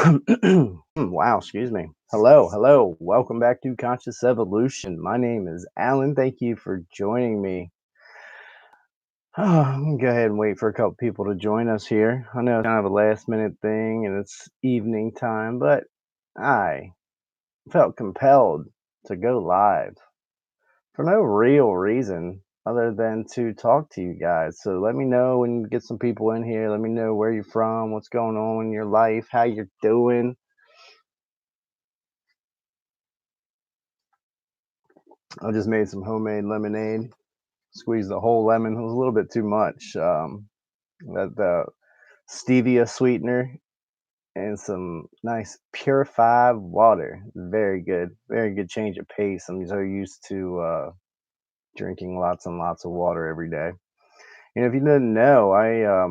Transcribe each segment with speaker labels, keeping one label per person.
Speaker 1: Wow, excuse me. Hello, hello. Welcome back to Conscious Evolution. My name is Alan. Thank you for joining me. I'm gonna go ahead and wait for a couple people to join us here. I know it's kind of a last minute thing and it's evening time, but I felt compelled to go live for no real reason other than to talk to you guys. So let me know when you get some people in here. Let me know where you're from, what's going on in your life, how you're doing. I just made some homemade lemonade, squeezed the whole lemon. It was a little bit too much. That the stevia sweetener and some nice purified water. Very good change of pace. I'm so used to drinking lots and lots of water every day. And if you didn't know, I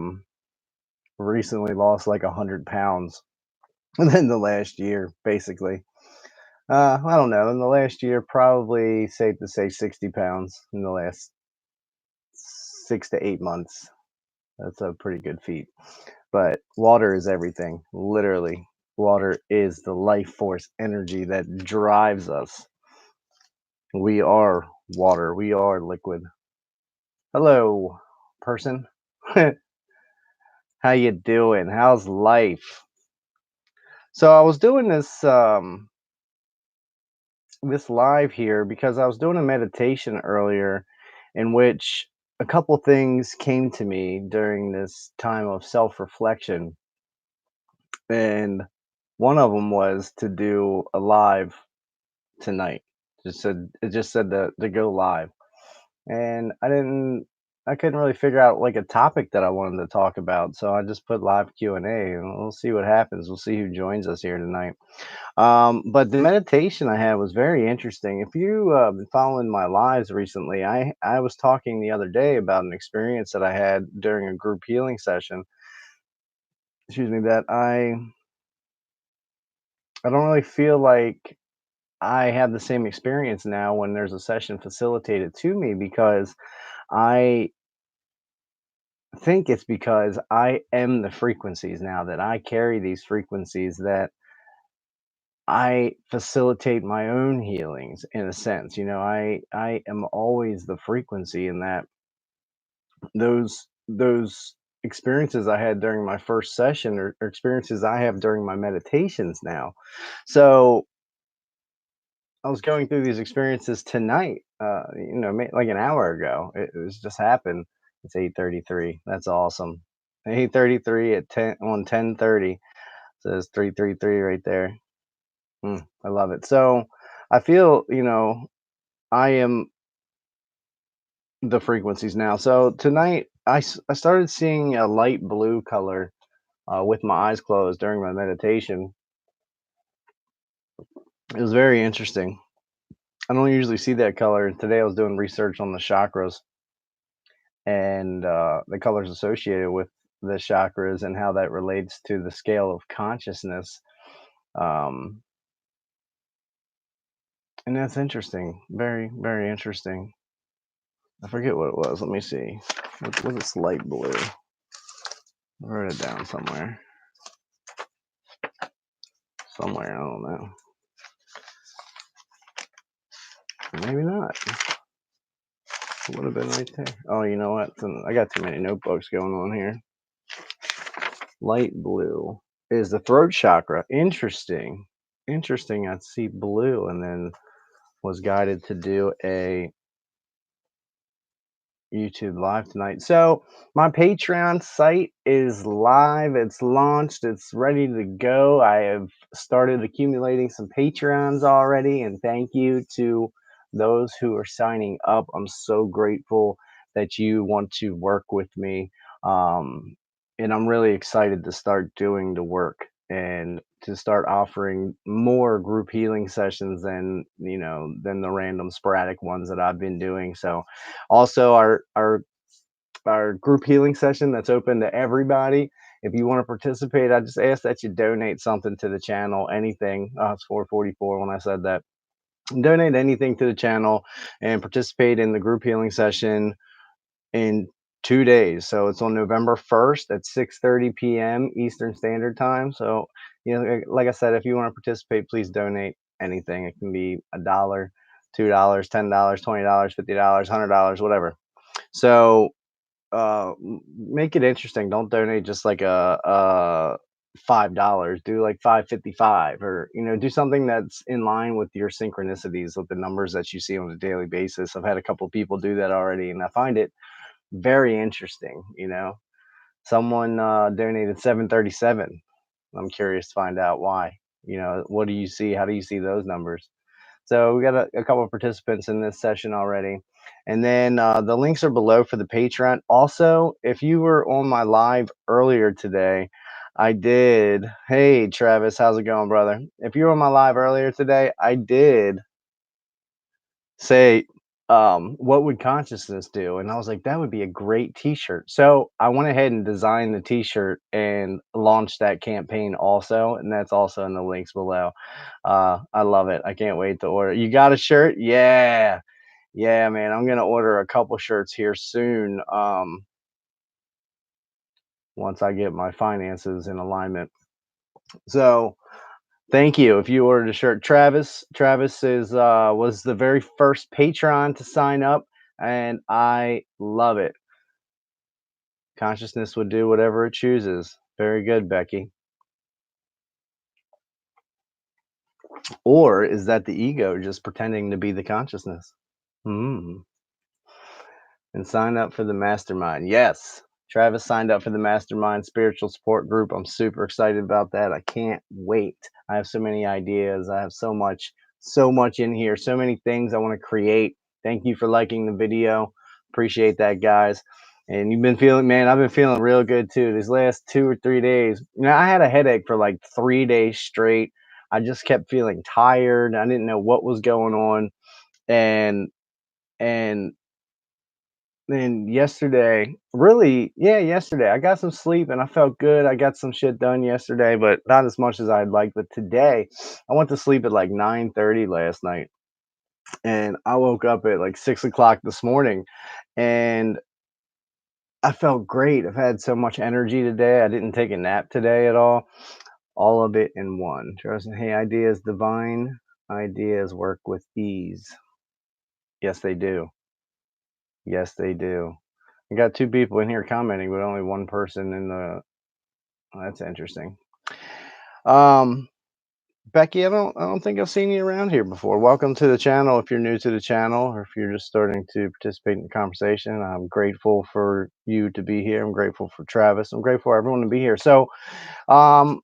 Speaker 1: recently lost like 100 pounds within the last year, basically. I don't know. In the last year, probably safe to say 60 pounds in the last 6 to 8 months. That's a pretty good feat. But water is everything. Literally, water is the life force energy that drives us. We are water. We are liquid. Hello, person. How you doing? How's life? So I was doing this live here because I was doing a meditation earlier in which a couple things came to me during this time of self-reflection, and one of them was to do a live tonight. It just said to go live, and I couldn't really figure out like a topic that I wanted to talk about, so I just put live Q&A, and we'll see what happens. We'll see who joins us here tonight. But the meditation I had was very interesting. If you been following my lives recently, I was talking the other day about an experience that I had during a group healing session. Excuse me, that I don't really feel like I have the same experience now when there's a session facilitated to me, because I think it's because I am the frequencies now, that I carry these frequencies, that I facilitate my own healings in a sense. I am always the frequency, in that those experiences I had during my first session are experiences I have during my meditations now. So I was going through these experiences tonight, like an hour ago. It was just happened. It's 8:33. That's awesome. 8:33 at 10:30. Says 333 right there. I love it. So I feel, I am the frequencies now. So tonight I started seeing a light blue color with my eyes closed during my meditation. It was very interesting. I don't usually see that color. Today I was doing research on the chakras and the colors associated with the chakras and how that relates to the scale of consciousness. Um, and that's interesting. Very, very interesting. I forget what it was. Let me see. What was this light blue? I wrote it down somewhere. Somewhere, I don't know. Maybe not. It would have been right there. Oh, you know what? I got too many notebooks going on here. Light blue is the throat chakra. Interesting. Interesting. I see blue, and then was guided to do a YouTube live tonight. So my Patreon site is live. It's launched. It's ready to go. I have started accumulating some Patreons already, and thank you to those who are signing up. I'm so grateful that you want to work with me. Um, and I'm really excited to start doing the work and to start offering more group healing sessions than the random sporadic ones that I've been doing. So also, our group healing session that's open to everybody. If you want to participate, I just ask that you donate something to the channel. Anything. It's 4:44 when I said that. Donate anything to the channel and participate in the group healing session. And 2 days. So it's on November 1st at 6:30 p.m. Eastern Standard Time. So, like I said, if you want to participate, please donate anything. It can be $1, $2, $10, $20, $50, $100, whatever. So make it interesting. Don't donate just like a $5. Do like 5.55, or do something that's in line with your synchronicities, with the numbers that you see on a daily basis. I've had a couple people do that already, and I find it very interesting. Someone donated 737. I'm curious to find out why. What do you see? How do you see those numbers? So we got a couple of participants in this session already. And then the links are below for the Patreon. Also, if you were on my live earlier today, I did. Hey, Travis, how's it going, brother? If you were on my live earlier today, I did say, what would consciousness do? And I was like, that would be a great t-shirt. So I went ahead and designed the t-shirt and launched that campaign also. And that's also in the links below. I love it. I can't wait to order. You got a shirt? Yeah. Yeah, man. I'm gonna order a couple shirts here soon. Once I get my finances in alignment. So thank you. If you ordered a shirt, Travis is was the very first Patreon to sign up, and I love it. Consciousness would do whatever it chooses. Very good, Becky. Or is that the ego just pretending to be the consciousness? Hmm. And sign up for the mastermind. Yes. Travis signed up for the mastermind spiritual support group. I'm super excited about that. I can't wait. I have so many ideas. I have so much in here, so many things I want to create. Thank you for liking the video. Appreciate that, guys. And you've been feeling, man, I've been feeling real good too. These last 2 or 3 days, I had a headache for like 3 days straight. I just kept feeling tired. I didn't know what was going on. And, and then yesterday, really, yeah, yesterday I got some sleep and I felt good. I got some shit done yesterday, but not as much as I'd like. But today, I went to sleep at like 9:30 last night, and I woke up at like 6 o'clock this morning, and I felt great. I've had so much energy today. I didn't take a nap today at all. All of it in one. Trust me. Hey, ideas divine. Ideas work with ease. Yes, they do. Yes, they do. I got two people in here commenting, but only one person in the. Oh, that's interesting. Um, Becky, I don't think I've seen you around here before. Welcome to the channel. If you're new to the channel, or if you're just starting to participate in the conversation, I'm grateful for you to be here. I'm grateful for Travis. I'm grateful for everyone to be here. So, I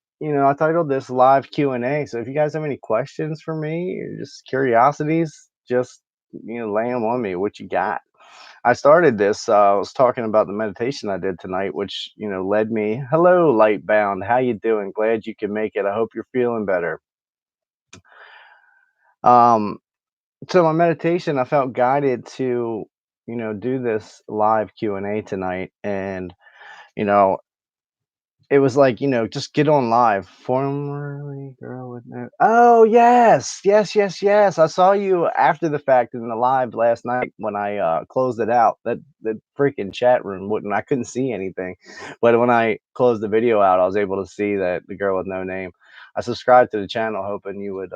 Speaker 1: titled this live Q&A. So if you guys have any questions for me, or just curiosities, just lay them on me. What you got? I started this. I was talking about the meditation I did tonight, which led me. Hello, Lightbound. How you doing? Glad you can make it. I hope you're feeling better. Um, so my meditation, I felt guided to do this live Q&A tonight, and you know it was like, just get on live. Formerly girl with no. Oh yes, yes, yes, yes. I saw you after the fact in the live last night when I closed it out. That freaking chat room wouldn't. I couldn't see anything, but when I closed the video out, I was able to see that the girl with no name. I subscribed to the channel hoping you would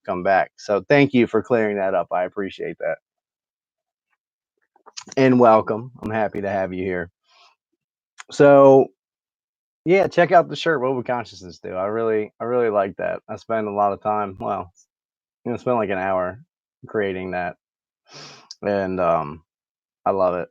Speaker 1: come back. So thank you for clearing that up. I appreciate that, and welcome. I'm happy to have you here. So yeah, check out the shirt. What would consciousness do? I really like that. I spend a lot of time. Well, spend like an hour creating that, and I love it.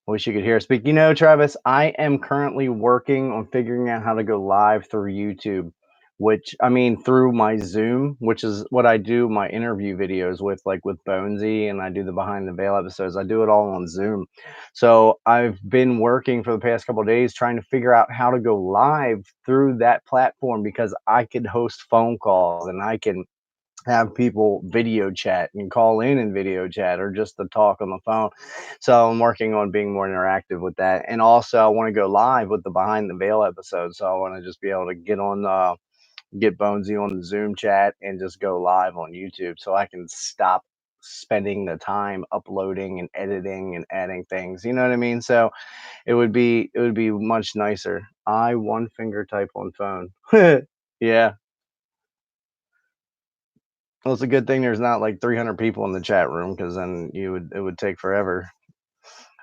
Speaker 1: Wish you could hear us speak. Travis, I am currently working on figuring out how to go live through YouTube, which I mean through my Zoom, which is what I do my interview videos with, like with Bonesy, and I do the behind the veil episodes. I do it all on Zoom. So I've been working for the past couple of days trying to figure out how to go live through that platform, because I could host phone calls and I can have people video chat and call in and video chat, or just to talk on the phone. So I'm working on being more interactive with that. And also I want to go live with the behind the veil episode. So I want to just be able to get Bonesy on the Zoom chat and just go live on YouTube, so I can stop spending the time uploading and editing and adding things. You know what I mean? So it would be much nicer. I one finger type on phone. Yeah. Well, it's a good thing there's not like 300 people in the chat room because then you would it would take forever.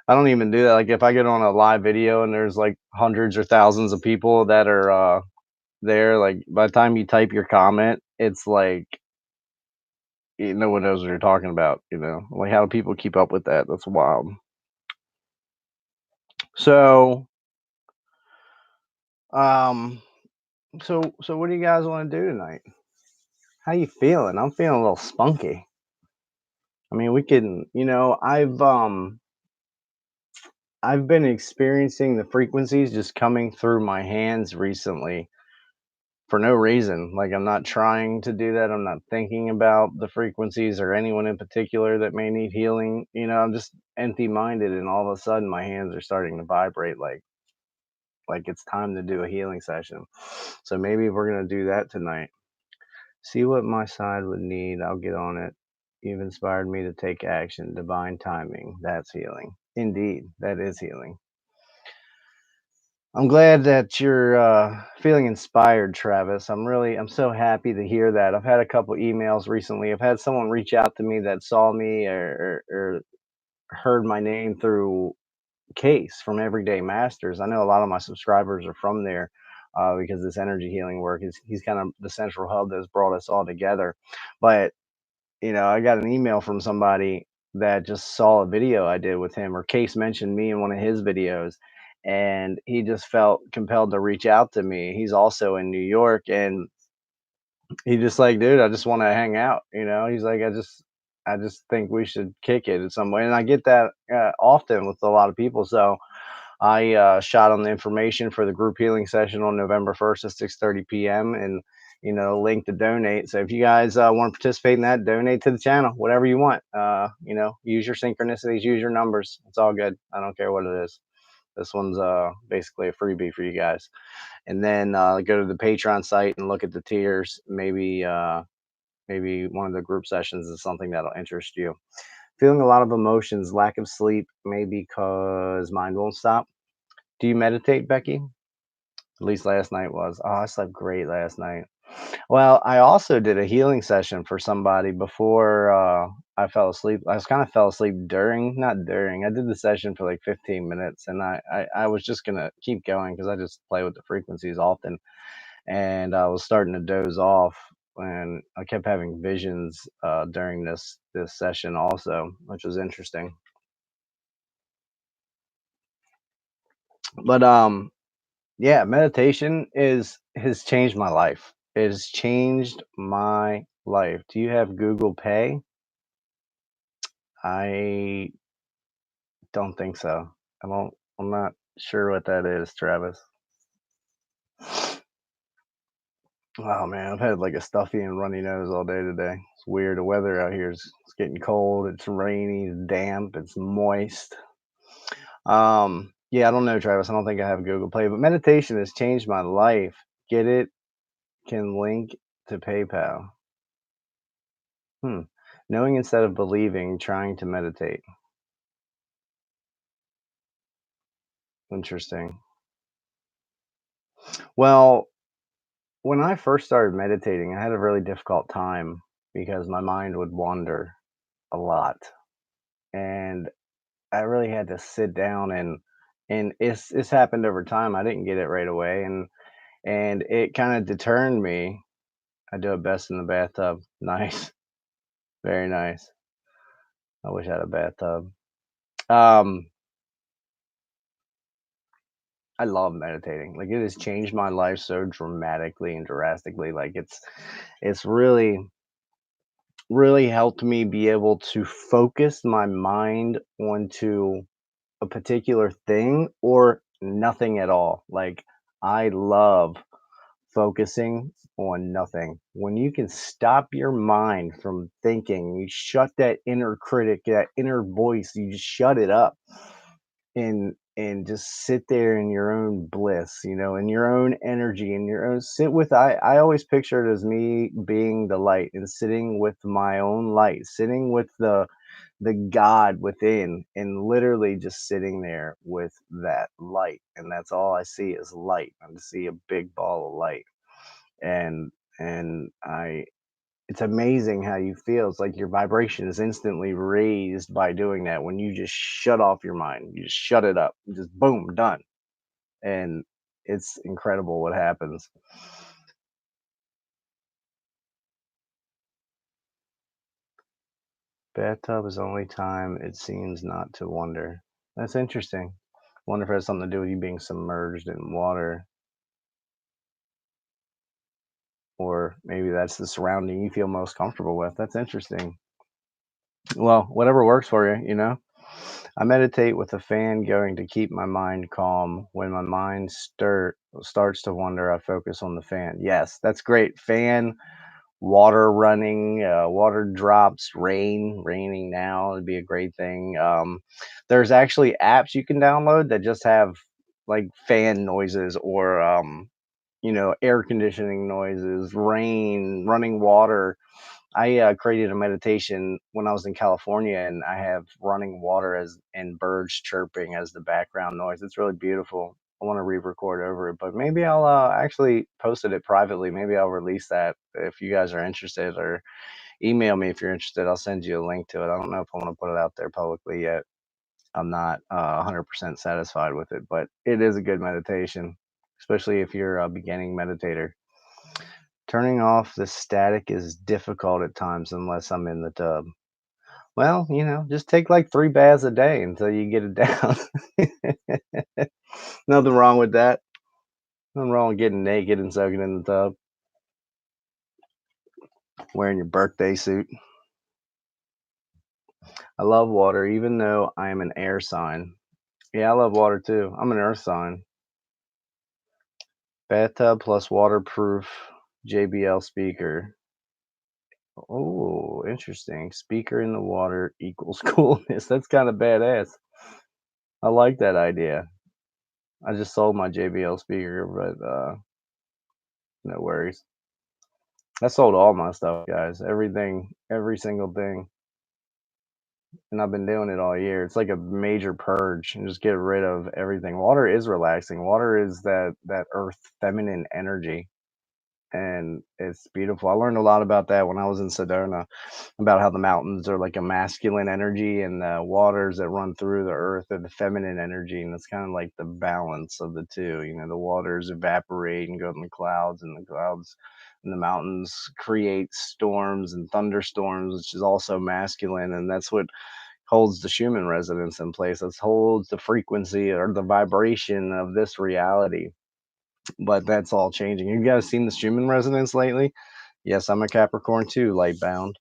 Speaker 1: I don't even do that. Like if I get on a live video and there's like hundreds or thousands of people that are there, like by the time you type your comment, it's like no one knows what you're talking about, you know? Like how do people keep up with that? That's wild. So, um, so what do you guys want to do tonight? How you feeling? I'm feeling a little spunky. I mean, we can, I've been experiencing the frequencies just coming through my hands recently for no reason. Like I'm not trying to do that. I'm not thinking about the frequencies or anyone in particular that may need healing. You know, I'm just empty-minded and all of a sudden my hands are starting to vibrate like it's time to do a healing session. So maybe we're going to do that tonight. See what my side would need. I'll get on it. You've inspired me to take action. Divine timing. That's healing. Indeed, that is healing. I'm glad that you're feeling inspired, Travis. I'm so happy to hear that. I've had a couple emails recently. I've had someone reach out to me that saw me or heard my name through Case from Everyday Masters. I know a lot of my subscribers are from there because this energy healing work is he's kind of the central hub that's brought us all together. But I got an email from somebody that just saw a video I did with him, or Case mentioned me in one of his videos, and he just felt compelled to reach out to me. He's also in New York, and he just like, dude, I just want to hang out. He's like, I just think we should kick it in some way, and I get that often with a lot of people. So I shot on the information for the group healing session on November 1st at 6:30 p.m. and link to donate. So if you guys want to participate in that, donate to the channel, whatever you want. Use your synchronicities, use your numbers. It's all good. I don't care what it is. This one's basically a freebie for you guys. And then go to the Patreon site and look at the tiers. Maybe one of the group sessions is something that'll interest you. Feeling a lot of emotions, lack of sleep, maybe because mind won't stop. Do you meditate, Becky? At least last night was. Oh, I slept great last night. Well, I also did a healing session for somebody before I fell asleep. I was kind of fell asleep during, not during. I did the session for like 15 minutes, and I was just gonna keep going because I just play with the frequencies often, and I was starting to doze off, and I kept having visions during this session also, which was interesting. But yeah, meditation is has changed my life. It has changed my life. Do you have Google Pay? I don't think so. I'm not sure what that is, Travis. Oh man, I've had like a stuffy and runny nose all day today. It's weird. The weather out here is it's getting cold, it's rainy, it's damp, it's moist. Yeah, I don't know, Travis. I don't think I have Google Play, but meditation has changed my life. Get it? Can link to PayPal. Hmm. Knowing instead of believing, trying to meditate. Interesting. Well, when I first started meditating, I had a really difficult time because my mind would wander a lot. And I really had to sit down and it's happened over time. I didn't get it right away and it kind of deterred me. I do it best in the bathtub. Nice. Very nice. I wish I had a bathtub. Um I love meditating. Like it has changed my life so dramatically and drastically. Like it's really helped me be able to focus my mind onto a particular thing or nothing at all. Like I love focusing on nothing. When you can stop your mind from thinking, you shut that inner critic, that inner voice, you just shut it up. And and just sit there in your own bliss, in your own energy, in your own sit with I always picture it as me being the light and sitting with my own light, sitting with the God within and literally just sitting there with that light. And that's all I see is light. I just see a big ball of light. And and I it's amazing how you feel. It's like your vibration is instantly raised by doing that when you just shut off your mind. You just shut it up. Just boom, done. And it's incredible what happens. Bathtub is the only time it seems not to wonder. That's interesting. Wonder if it has something to do with you being submerged in water, or maybe that's the surrounding you feel most comfortable with. That's interesting. Well, whatever works for you. I meditate with a fan going to keep my mind calm. When my mind starts to wander, I focus on the fan. Yes, that's great. Fan, water running, water drops, raining now would be a great thing. There's actually apps you can download that just have like fan noises or air conditioning noises, rain, running water. I created a meditation when I was in California, and I have running water as and birds chirping as the background noise. It's really beautiful. I want to re-record over it, but maybe I'll actually posted it privately. Maybe I'll release that if you guys are interested, or email me if you're interested. I'll send you a link to it. I don't know if I want to put it out there publicly yet. I'm not 100% satisfied with it, but it is a good meditation, especially if you're a beginning meditator. Turning off the static is difficult at times unless I'm in the tub. Well, just take like 3 baths a day until you get it down. Nothing wrong with that. Nothing wrong with getting naked and soaking in the tub, wearing your birthday suit. I love water even though I am an air sign. Yeah, I love water too. I'm an earth sign. Bathtub plus waterproof JBL speaker. Oh, interesting. Speaker in the water equals coolness. That's kind of badass. I like that idea. I just sold my JBL speaker, but no worries. I sold all my stuff, guys. Everything, every single thing. And I've been doing it all year. It's like a major purge and just get rid of everything. Water is relaxing. Water is that earth feminine energy, and it's beautiful. I learned a lot about that when I was in Sedona, about how the mountains are like a masculine energy and the waters that run through the earth are the feminine energy, and it's kind of like the balance of the two. The waters evaporate and go in the clouds, and the clouds and the mountains create storms and thunderstorms, which is also masculine, and that's what holds the Schumann resonance in place. It holds the frequency or the vibration of this reality. But that's all changing. You guys seen the Schumann resonance lately? Yes, I'm a Capricorn too, light bound.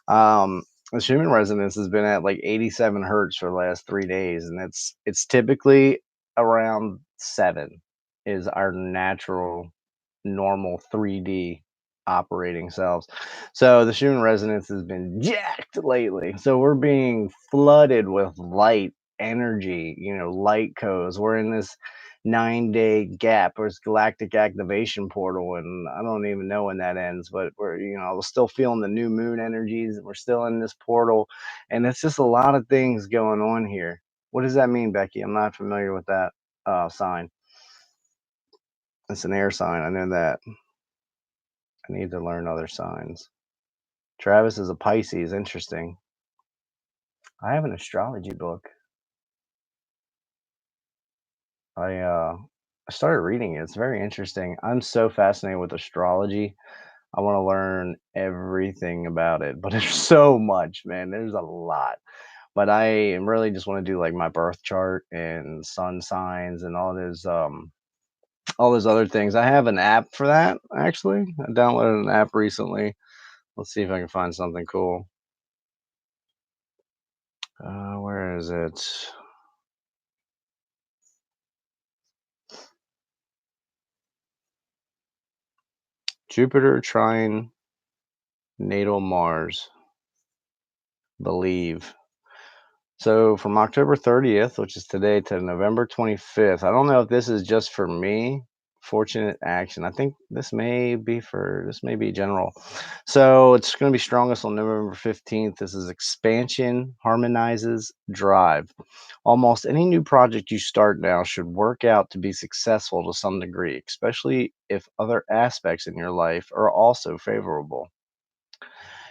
Speaker 1: The Schumann resonance has been at like 87 hertz for the last 3 days, and it's typically around 7 is our natural normal 3D operating cells. So the Schumann resonance has been jacked lately. So we're being flooded with light energy, light codes. We're in this 9-day gap or it's galactic activation portal, and I don't even know when that ends, but we're still feeling the new moon energies. We're still in this portal, and it's just a lot of things going on here. What does that mean, Becky? I'm not familiar with that sign. It's an air sign. I know that. I need to learn other signs. Travis is a Pisces. Interesting. I have an astrology book. I started reading it. It's very interesting. I'm so fascinated with astrology. I want to learn everything about it, but there's so much, man. There's a lot. But I really just want to do like my birth chart and sun signs and all those other things. I have an app for that actually. I downloaded an app recently. Let's see if I can find something cool. Where is it? Jupiter trine natal Mars. Believe. So from October 30th, which is today, to November 25th, I don't know if this is just for me. Fortunate action. I think this may be general. So it's going to be strongest on November 15th. This is expansion, harmonizes, drive. Almost any new project you start now should work out to be successful to some degree, especially if other aspects in your life are also favorable.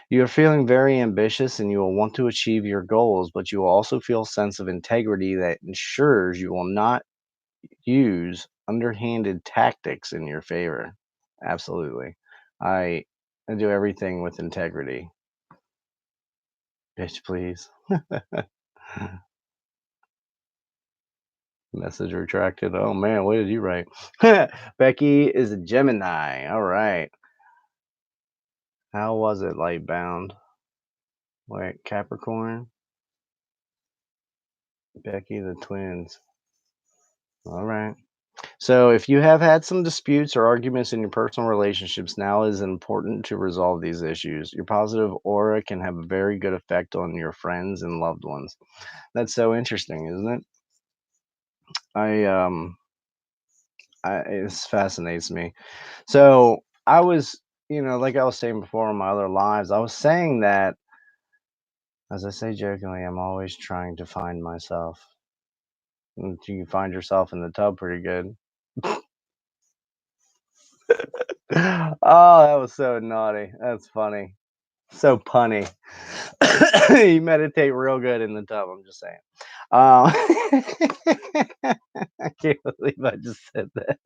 Speaker 1: You are feeling very ambitious and you will want to achieve your goals, but you will also feel a sense of integrity that ensures you will not use underhanded tactics in your favor. Absolutely. I, I do everything with integrity. Bitch, please. Message retracted. Oh man, what did you write? Becky is a Gemini. All right. How was it, light bound? Wait, Capricorn? Becky the twins. All right. So, if you have had some disputes or arguments in your personal relationships, now is important to resolve these issues. Your positive aura can have a very good effect on your friends and loved ones. That's so interesting, isn't it? I it fascinates me. So, I was, like I was saying before in my other lives, I was saying that, as I say jokingly, I'm always trying to find myself. And you can find yourself in the tub pretty good. Oh, that was so naughty. That's funny. So punny. You meditate real good in the tub, I'm just saying. I can't believe I just said that.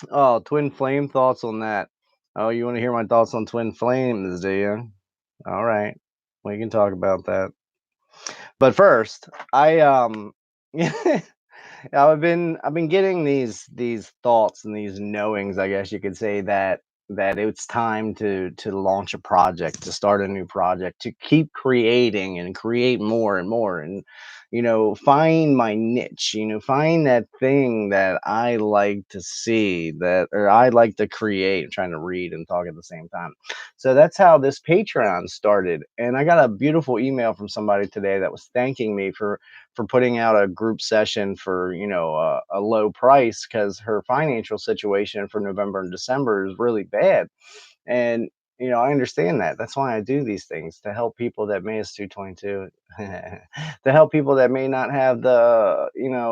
Speaker 1: Oh, twin flame thoughts on that. Oh, you want to hear my thoughts on twin flames, do you? All right. We can talk about that. But first, I've been getting these thoughts and these knowings, I guess you could say, that it's time to launch a project, to start a new project, to keep creating and create more and more, and find my niche, find that thing that I like to see, that or I like to create. I'm trying to read and talk at the same time. So that's how this Patreon started. And I got a beautiful email from somebody today that was thanking me for putting out a group session for a low price, because her financial situation for November and December is really bad. And I understand that. That's why I do these things, to help people that may, it's 222, to help people that may not have the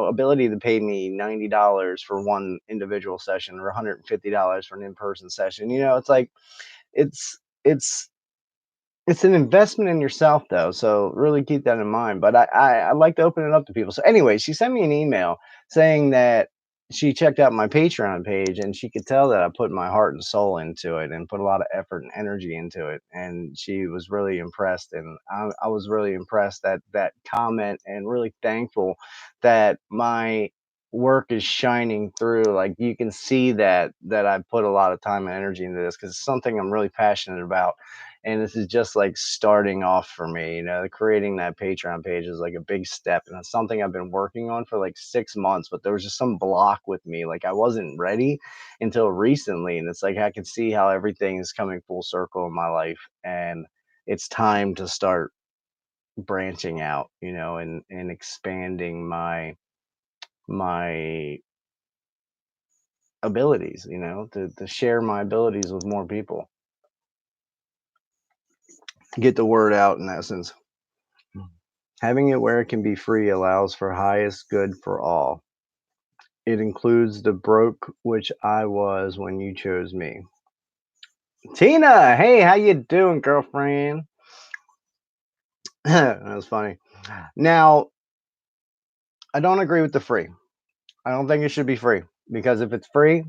Speaker 1: ability to pay me $90 for one individual session, or $150 for an in-person session. It's like it's it's it's an investment in yourself, though, so really keep that in mind. But I like to open it up to people. So anyway, she sent me an email saying that she checked out my Patreon page, and she could tell that I put my heart and soul into it and put a lot of effort and energy into it. And she was really impressed, and I was really impressed at that comment, and really thankful that my work is shining through. Like, you can see that I put a lot of time and energy into this, because it's something I'm really passionate about. And this is just like starting off for me. Creating that Patreon page is like a big step, and it's something I've been working on for like 6 months. But there was just some block with me, like I wasn't ready until recently. And it's like I can see how everything is coming full circle in my life, and it's time to start branching out, and expanding my abilities, to share my abilities with more people, get the word out in essence. Having it where it can be free allows for highest good for all. It includes the broke which I was when you chose me. Tina, hey, how you doing, girlfriend? That was funny. Now, I don't agree with the free. I don't think it should be free, because if it's free,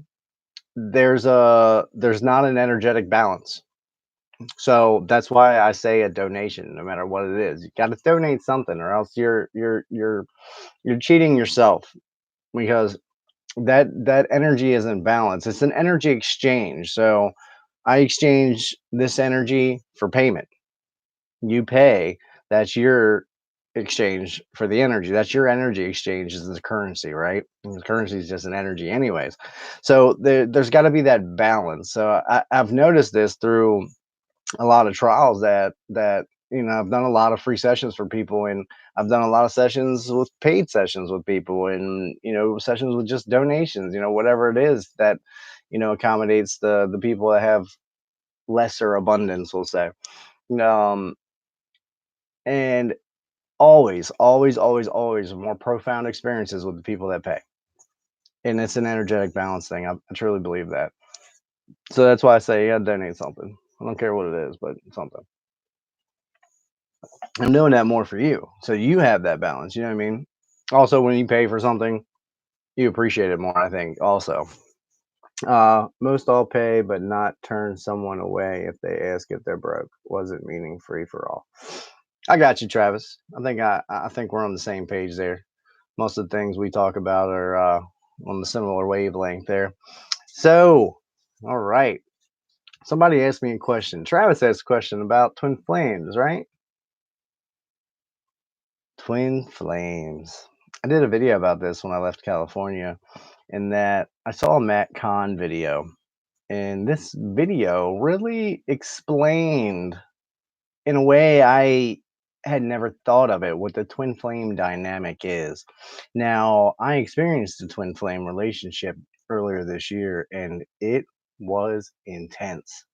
Speaker 1: there's not an energetic balance. So that's why I say a donation, no matter what it is. You got to donate something, or else you're cheating yourself, because that energy is in balance. It's an energy exchange. So I exchange this energy for payment. You pay. That's your exchange for the energy. That's your energy exchange is the currency, right? And the currency is just an energy anyways. So there's got to be that balance. So I've noticed this through a lot of trials that I've done a lot of free sessions for people, and I've done a lot of sessions with paid sessions with people, and sessions with just donations, whatever it is that accommodates the people that have lesser abundance, we'll say. um and always, always, always, always more profound experiences with the people that pay. And it's an energetic balance thing. I truly believe that. So that's why I say you gotta donate something. I don't care what it is, but something. I'm doing that more for you. So you have that balance. You know what I mean? Also, when you pay for something, you appreciate it more, I think, also. Most all pay, but not turn someone away if they ask if they're broke. Wasn't meaning free for all. I got you, Travis. I think we're on the same page there. Most of the things we talk about are on the similar wavelength there. So, all right. Somebody asked me a question. Travis asked a question about twin flames, right? Twin flames. I did a video about this when I left California, in that I saw a Matt Kahn video, and this video really explained, in a way I had never thought of it, what the twin flame dynamic is. Now, I experienced a twin flame relationship earlier this year, and it was intense,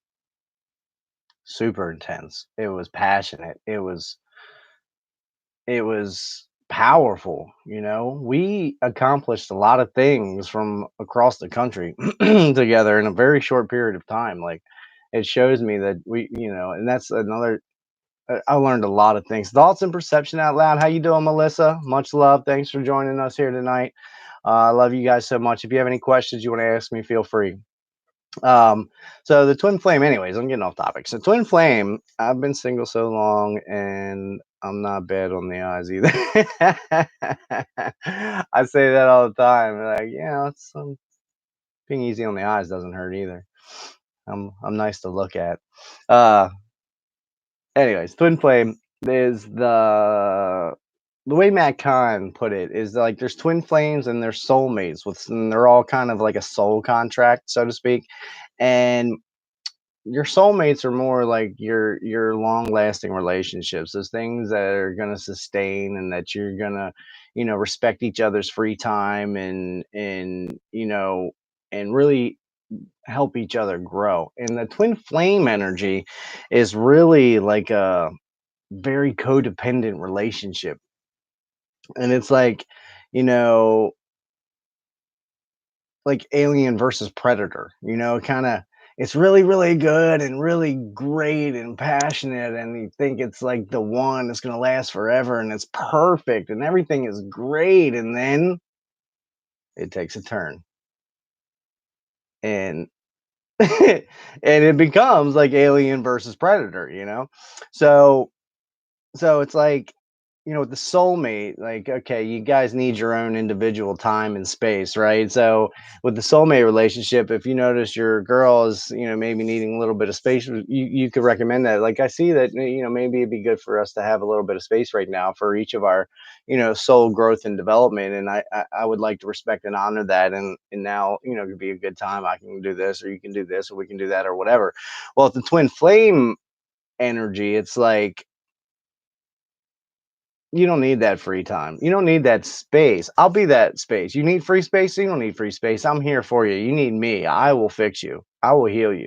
Speaker 1: super intense. It was passionate. It was powerful. We accomplished a lot of things from across the country together in a very short period of time. Like, it shows me that and that's another. I learned a lot of things. Thoughts and perception out loud. How you doing, Melissa? Much love. Thanks for joining us here tonight. I love you guys so much. If you have any questions you want to ask me, feel free. Um, so the twin flame, anyways, I'm getting off topic. So twin flame, I've been single so long, and I'm not bad on the eyes either. I say that all the time. Like, it's being easy on the eyes doesn't hurt either. I'm nice to look at. Uh, Anyways, twin flame is the way Matt Kahn put it is like there's twin flames and there's soulmates and they're all kind of like a soul contract, so to speak. And your soulmates are more like your long lasting relationships. Those things that are gonna sustain and that you're gonna, respect each other's free time and really help each other grow. And the twin flame energy is really like a very codependent relationship. And it's you know, like Alien versus Predator, kind of it's really, really good and really great and passionate, and you think it's like the one that's gonna last forever and it's perfect and everything is great, and then it takes a turn. And and it becomes like Alien versus Predator. So it's like, with the soulmate, like, okay, you guys need your own individual time and space, right? So with the soulmate relationship, if you notice your girl is, maybe needing a little bit of space, you could recommend that. Like, I see that, maybe it'd be good for us to have a little bit of space right now for each of our, soul growth and development. And I would like to respect and honor that. And now, it could be a good time. I can do this, or you can do this, or we can do that, or whatever. Well, if the twin flame energy, it's like, you don't need that free time. You don't need that space. I'll be that space. You need free space? You don't need free space. I'm here for you. You need me. I will fix you. I will heal you.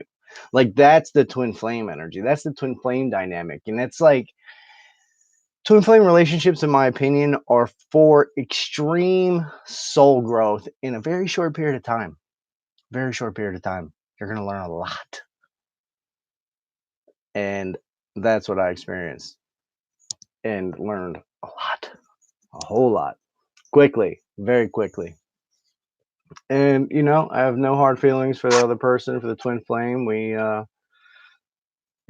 Speaker 1: Like, that's the twin flame energy. That's the twin flame dynamic. And it's like, twin flame relationships, in my opinion, are for extreme soul growth in a very short period of time. Very short period of time. You're going to learn a lot. And that's what I experienced and learned a lot, a whole lot, quickly, very quickly. And, I have no hard feelings for the other person, for the twin flame. It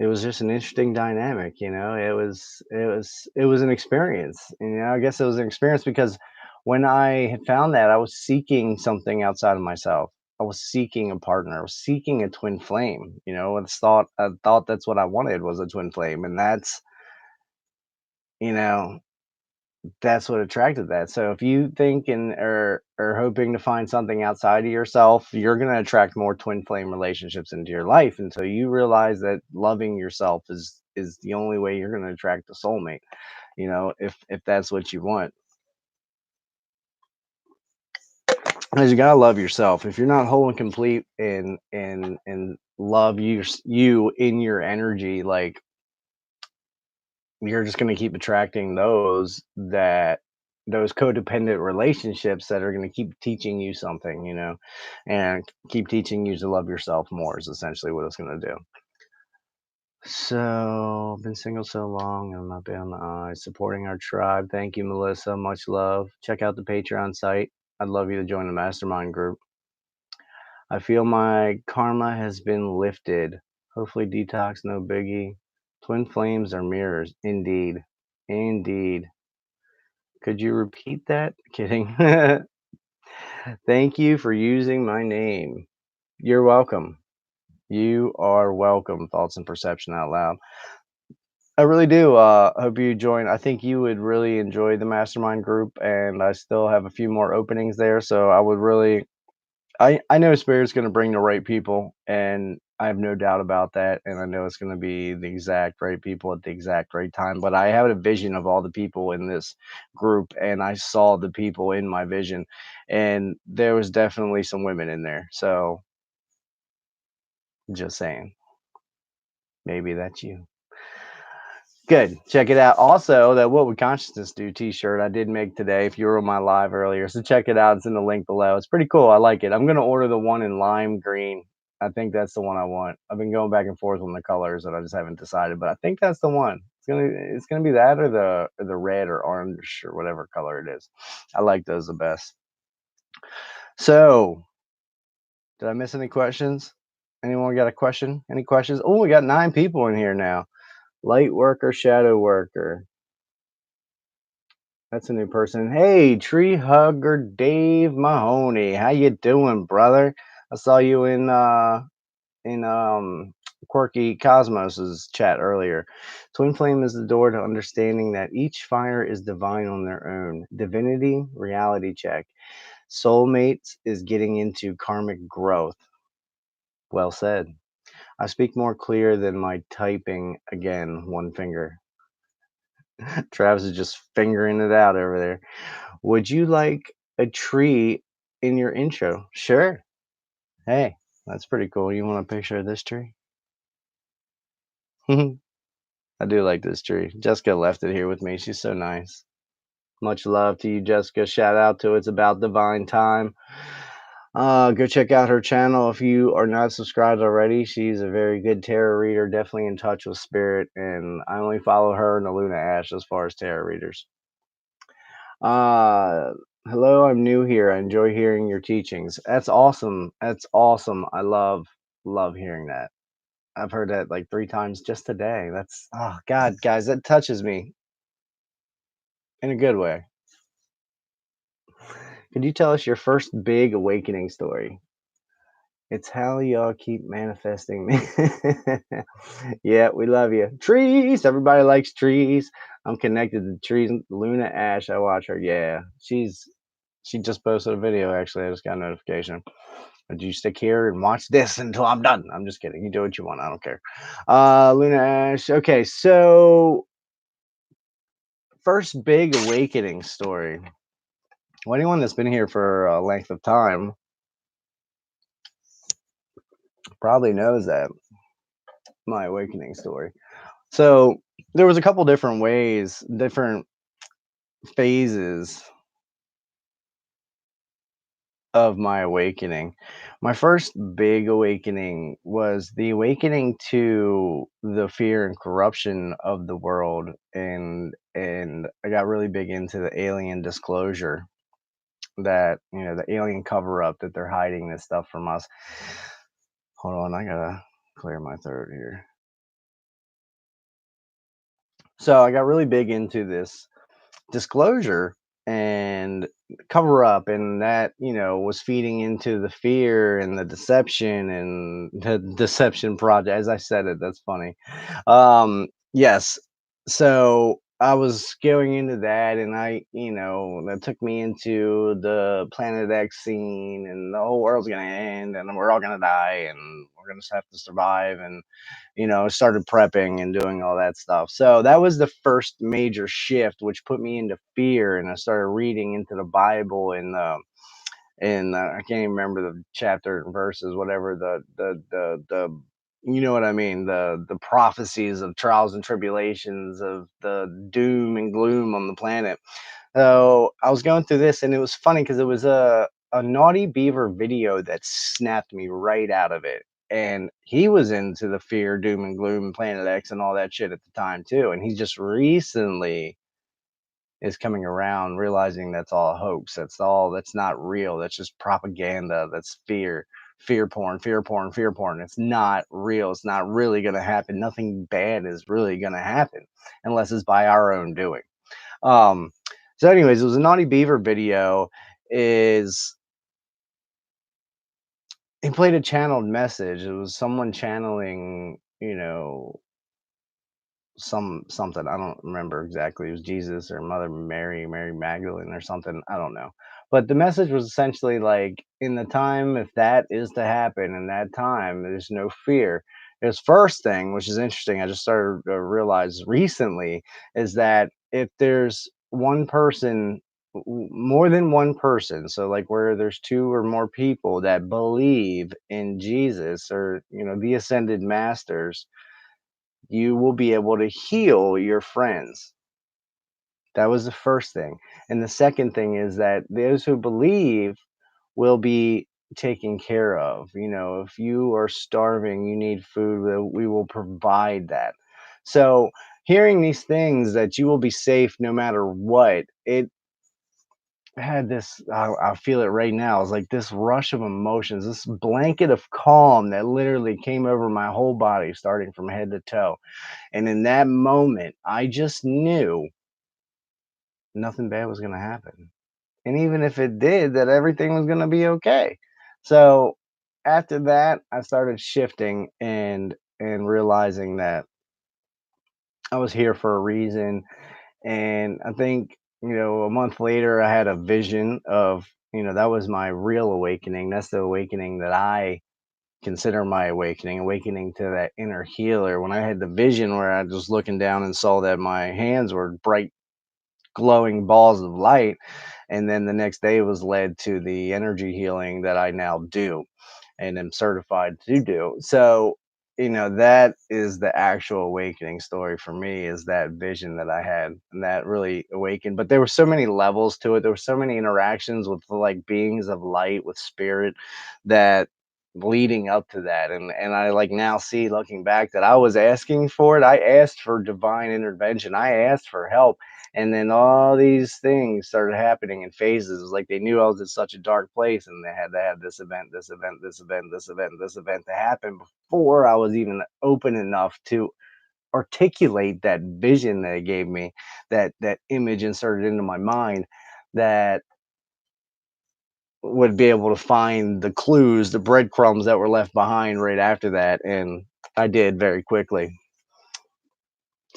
Speaker 1: was just an interesting dynamic. It was an experience. I guess it was an experience because when I had found that, I was seeking something outside of myself. I was seeking a partner. I was seeking a twin flame. I thought that's what I wanted, was a twin flame. And that's, you know, that's what attracted that. So if you think and are hoping to find something outside of yourself, you're gonna attract more twin flame relationships into your life until you realize that loving yourself is the only way you're gonna attract a soulmate, if that's what you want. Because you gotta love yourself. If you're not whole and complete and love you in your energy, like you're just gonna keep attracting those codependent relationships that are gonna keep teaching you something, and keep teaching you to love yourself more is essentially what it's gonna do. So, been single so long, I'm not big on the eyes. Supporting our tribe. Thank you, Melissa. Much love. Check out the Patreon site. I'd love you to join the mastermind group. I feel my karma has been lifted. Hopefully, detox, no biggie. Twin flames are mirrors. Indeed. Indeed. Could you repeat that? Kidding. Thank you for using my name. You're welcome. You are welcome. Thoughts and perception out loud. I really do. Hope you join. I think you would really enjoy the mastermind group, and I still have a few more openings there. So I would really, I know Spirit's going to bring the right people, and I have no doubt about that. And I know it's going to be the exact right people at the exact right time. But I have a vision of all the people in this group, and I saw the people in my vision, and there was definitely some women in there. So just saying, maybe that's you. Good. Check it out. Also, that What Would Consciousness Do t-shirt I did make today if you were on my live earlier. So check it out. It's in the link below. It's pretty cool. I like it. I'm going to order the one in lime green. I think that's the one I want. I've been going back and forth on the colors and I just haven't decided, but I think that's the one. It's gonna be that or the red or orange or whatever color it is. I like those the best. So, did I miss any questions? Anyone got a question? Any questions? Oh, we got 9 people in here now. Light worker, shadow worker. That's a new person. Hey, tree hugger Dave Mahoney. How you doing, brother? I saw you in Quirky Cosmos's chat earlier. Twin flame is the door to understanding that each fire is divine on their own. Divinity, reality check. Soulmates is getting into karmic growth. Well said. I speak more clear than my typing again, one finger. Travis is just fingering it out over there. Would you like a tree in your intro? Sure. Hey, that's pretty cool. You want a picture of this tree? I do like this tree. Jessica left it here with me. She's so nice. Much love to you, Jessica. Shout out to It's About Divine Time. Go check out her channel if you are not subscribed already. She's a very good tarot reader, definitely in touch with spirit, and I only follow her and Luna Ash as far as tarot readers. Uh, Hello, I'm new here. I enjoy hearing your teachings. That's awesome. That's awesome. I love hearing that. I've heard that like 3 times just today. That's oh god, guys, that touches me in a good way. Could you tell us your first big awakening story? It's how y'all keep manifesting me. Yeah, we love you. Trees. Everybody likes trees. I'm connected to trees. Luna Ash. I watch her. Yeah, she just posted a video. Actually, I just got a notification. Would you stick here and watch this until I'm done? I'm just kidding. You do what you want. I don't care. Luna Ash. Okay, so first big awakening story. Well, anyone that's been here for a length of time probably knows that my awakening story. So there was a couple different ways, different phases of my awakening. My first big awakening was the awakening to the fear and corruption of the world, and I got really big into the alien disclosure, that the alien cover up, that they're hiding this stuff from us. Hold on, I gotta clear my throat here. So I got really big into this disclosure and cover up, and that was feeding into the fear and the deception and the deception project. As I said it, that's funny. Yes. So I was going into that, and that took me into the Planet X scene, and the whole world's gonna end, and we're all gonna die, and we're gonna have to survive, and started prepping and doing all that stuff. So that was the first major shift, which put me into fear, and I started reading into the Bible and I can't even remember the chapter and verses, whatever the you know what I mean, the prophecies of trials and tribulations of the doom and gloom on the planet. So I was going through this, and it was funny because it was a Naughty Beaver video that snapped me right out of it. And he was into the fear, doom, and gloom, and Planet X, and all that shit at the time too. And he just recently is coming around, realizing that's all a hoax. That's not real. That's just propaganda. That's fear porn, fear porn, fear porn. It's not real. It's not really going to happen. Nothing bad is really going to happen unless it's by our own doing. Um, so, anyways, it was a Naughty Beaver video. Is He played a channeled message. It was someone channeling, something. I don't remember exactly. It was Jesus or Mother Mary, Mary Magdalene or something. I don't know. But the message was essentially like, in the time, if that is to happen, in that time, there's no fear. His first thing, which is interesting, I just started to realize recently, is that if there's one person, more than one person, so like where there's two or more people that believe in Jesus or, the ascended masters, you will be able to heal your friends. That was the first thing. And the second thing is that those who believe will be taken care of. If you are starving, you need food, we will provide that. So, hearing these things that you will be safe no matter what, it had this, I feel it right now. It's like this rush of emotions, this blanket of calm that literally came over my whole body, starting from head to toe. And in that moment, I just knew nothing bad was gonna happen. And even if it did, that everything was gonna be okay. So after that, I started shifting and realizing that I was here for a reason. And I think, a month later I had a vision of, that was my real awakening. That's the awakening that I consider my awakening to that inner healer. When I had the vision where I was looking down and saw that my hands were bright glowing balls of light, and then the next day was led to the energy healing that I now do and am certified to do. So, that is the actual awakening story for me, is that vision that I had, and that really awakened. But there were so many levels to it. There were so many interactions with like beings of light, with spirit, that leading up to that. And I like now see, looking back, that I was asking for it. I asked for divine intervention. I asked for help. And then all these things started happening in phases. It was like they knew I was in such a dark place, and they had to have this event, this event, this event, this event, this event to happen before I was even open enough to articulate that vision that it gave me, that image inserted into my mind, that would be able to find the clues, the breadcrumbs that were left behind right after that. And I did very quickly.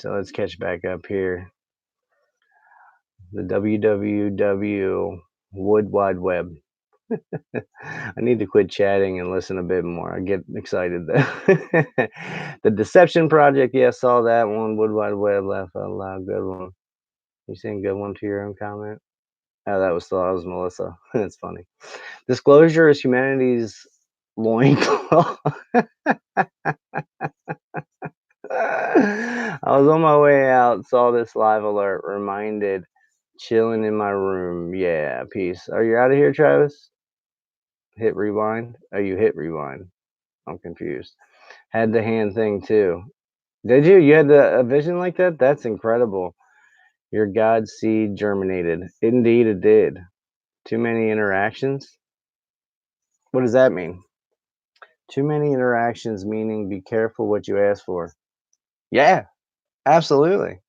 Speaker 1: So let's catch back up here. The WWW Wood Wide Web. I need to quit chatting and listen a bit more. I get excited though. The Deception Project, yeah, saw that one. Wood Wide Web, laugh out loud, good one. You saying good one to your own comment? Oh, that was Melissa. It's funny. Disclosure is humanity's loincloth. I was on my way out, saw this live alert, reminded, chilling in my room. Yeah, peace. Are you out of here, Travis? Hit rewind? Oh, you hit rewind. I'm confused. Had the hand thing too. Did you? You had a vision like that? That's incredible. Your God seed germinated. Indeed, it did. Too many interactions? What does that mean? Too many interactions meaning be careful what you ask for. Yeah, absolutely.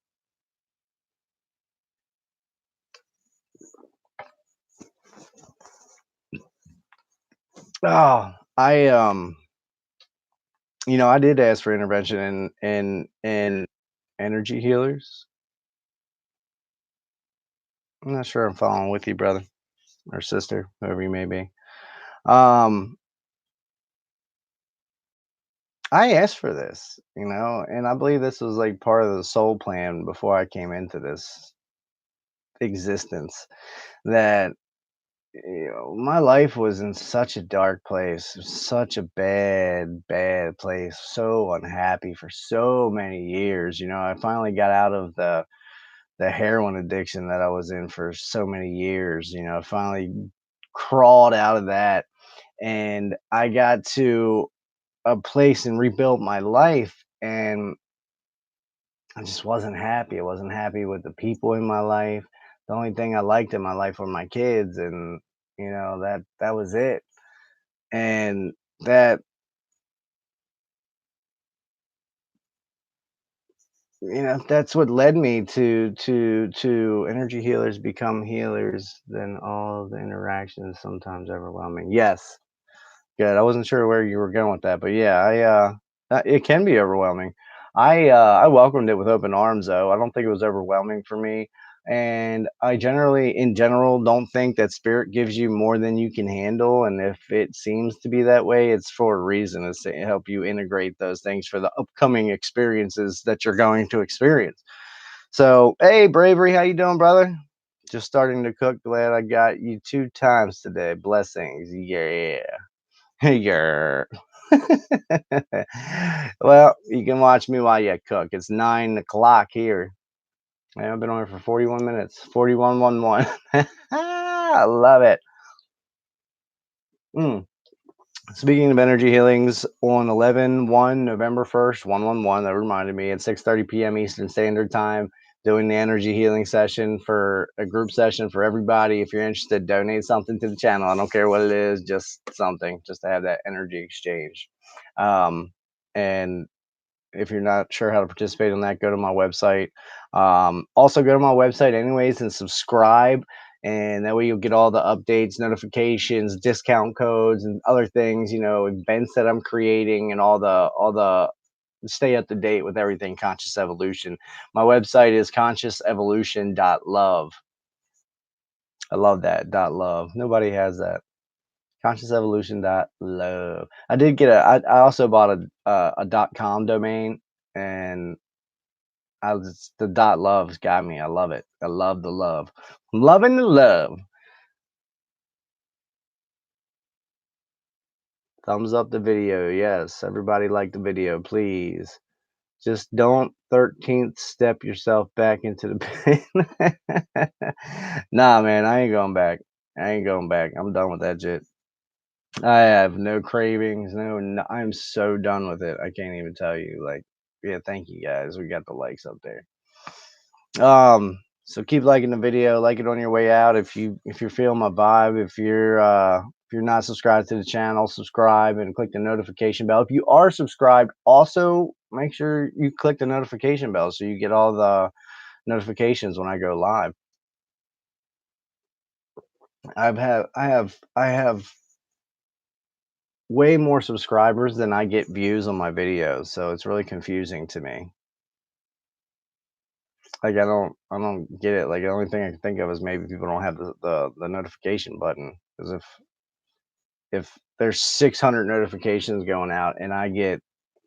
Speaker 1: Oh, I did ask for intervention and energy healers. I'm not sure I'm following with you, brother or sister, whoever you may be. Um, I asked for this, and I believe this was like part of the soul plan before I came into this existence. That my life was in such a dark place, such a bad, bad place, so unhappy for so many years. I finally got out of the heroin addiction that I was in for so many years. I finally crawled out of that, and I got to a place and rebuilt my life, and I just wasn't happy. I wasn't happy with the people in my life. The only thing I liked in my life were my kids, and that was it. And that that's what led me to energy healers become healers. Then all the interactions sometimes overwhelming. Yes. Good. I wasn't sure where you were going with that, but yeah, it can be overwhelming. I welcomed it with open arms, though. I don't think it was overwhelming for me, and I generally, in general, don't think that spirit gives you more than you can handle. And if it seems to be that way, it's for a reason. It's to help you integrate those things for the upcoming experiences that you're going to experience. So, hey, Bravery, how you doing, brother? Just starting to cook. Glad I got you 2 times today. Blessings. Yeah. Yeah. Well, you can watch me while you cook. It's 9 o'clock here. Man, I've been on here for 41 minutes. 4111. I love it. Mm. Speaking of energy healings, on 11/1, November 1st, 111, that reminded me at 6:30 p.m. Eastern Standard Time, doing the energy healing session for a group session for everybody. If you're interested, donate something to the channel. I don't care what it is, just something, just to have that energy exchange. And if you're not sure how to participate in that, go to my website. Also, go to my website anyways and subscribe, and that way you'll get all the updates, notifications, discount codes, and other things. Events that I'm creating, and all the stay up to date with everything conscious evolution. My website is consciousevolution.love. I love that dot love. Nobody has that. Consciousevolution.love. I did get I also bought a dot com domain, and the dot love's got me. I love it. I love the love. I'm loving the love. Thumbs up the video. Yes, everybody like the video, please. Just don't 13th step yourself back into the pit. Nah, man, I ain't going back. I ain't going back. I'm done with that shit. I have no cravings. No, I'm so done with it. I can't even tell you. Like, yeah, thank you guys. We got the likes up there. So keep liking the video, like it on your way out. If you're feeling my vibe, if you're not subscribed to the channel, subscribe and click the notification bell. If you are subscribed, also make sure you click the notification bell so you get all the notifications when I go live. I have way more subscribers than I get views on my videos, so it's really confusing to me. Like I don't get it. Like the only thing I can think of is maybe people don't have the notification button. Because if there's 600 notifications going out and I get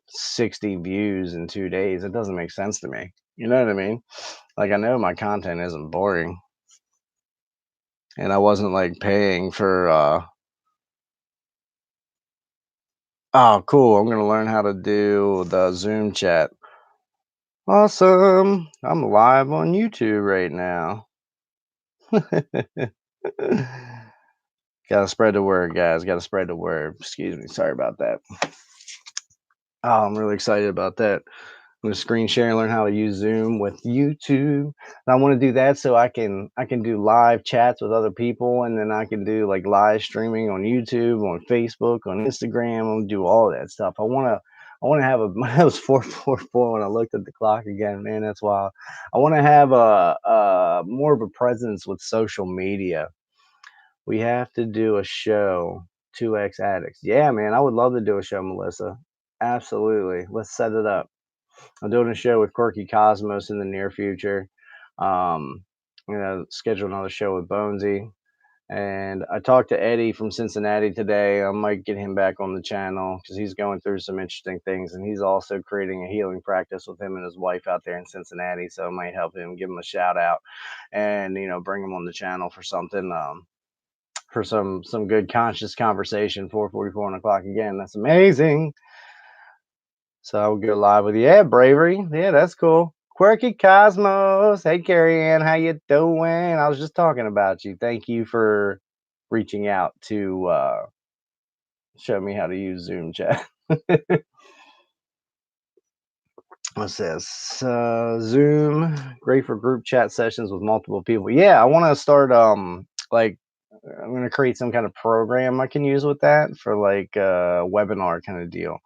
Speaker 1: 60 views in 2 days, it doesn't make sense to me. You know what I mean? Like I know my content isn't boring, and I wasn't like paying for. Oh, cool! I'm gonna learn how to do the Zoom chat. Awesome! I'm live on YouTube right now. Gotta spread the word, guys. Gotta spread the word. Excuse me. Sorry about that. Oh, I'm really excited about that. I'm gonna screen share and learn how to use Zoom with YouTube. And I want to do that so I can do live chats with other people, and then I can do like live streaming on YouTube, on Facebook, on Instagram. I'm gonna do all that stuff. I wanna have a it was 4:44 when I looked at the clock again, man. That's wild. I wanna have a more of a presence with social media. We have to do a show, 2X Addicts. Yeah, man, I would love to do a show, Melissa. Absolutely. Let's set it up. I'm doing a show with Quirky Cosmos in the near future. Um, schedule another show with Bonesy. And I talked to Eddie from Cincinnati today. I might get him back on the channel because he's going through some interesting things, and he's also creating a healing practice with him and his wife out there in Cincinnati. So it might help him, give him a shout out, and bring him on the channel for something, for some good conscious conversation. 4:44 on the clock again. That's amazing. So I will go live with you. Yeah, bravery. Yeah, that's cool. Quirky Cosmos. Hey, Carrie Ann, how you doing? I was just talking about you. Thank you for reaching out to show me how to use Zoom chat. What's this? Zoom, great for group chat sessions with multiple people. Yeah, I want to start. Like, I'm gonna create some kind of program I can use with that for like a webinar kind of deal.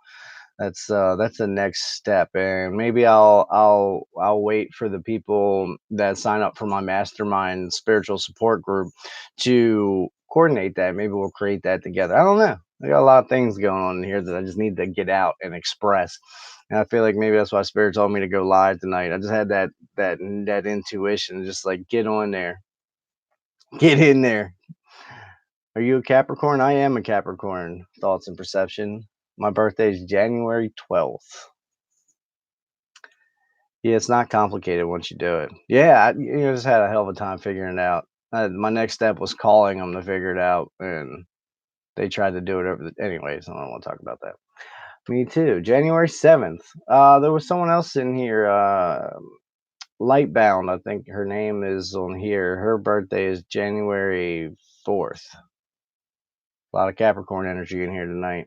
Speaker 1: That's the next step, and maybe I'll wait for the people that sign up for my mastermind spiritual support group to coordinate that. Maybe we'll create that together. I don't know. I got a lot of things going on here that I just need to get out and express. And I feel like maybe that's why Spirit told me to go live tonight. I just had that intuition, just like get on there, get in there. Are you a Capricorn? I am a Capricorn. Thoughts and perception. My birthday is January 12th. Yeah, it's not complicated once you do it. Yeah, just had a hell of a time figuring it out. My next step was calling them to figure it out, and they tried to do it over anyways, I don't want to talk about that. Me too. January 7th. There was someone else in here, Lightbound, I think her name is on here. Her birthday is January 4th. A lot of Capricorn energy in here tonight.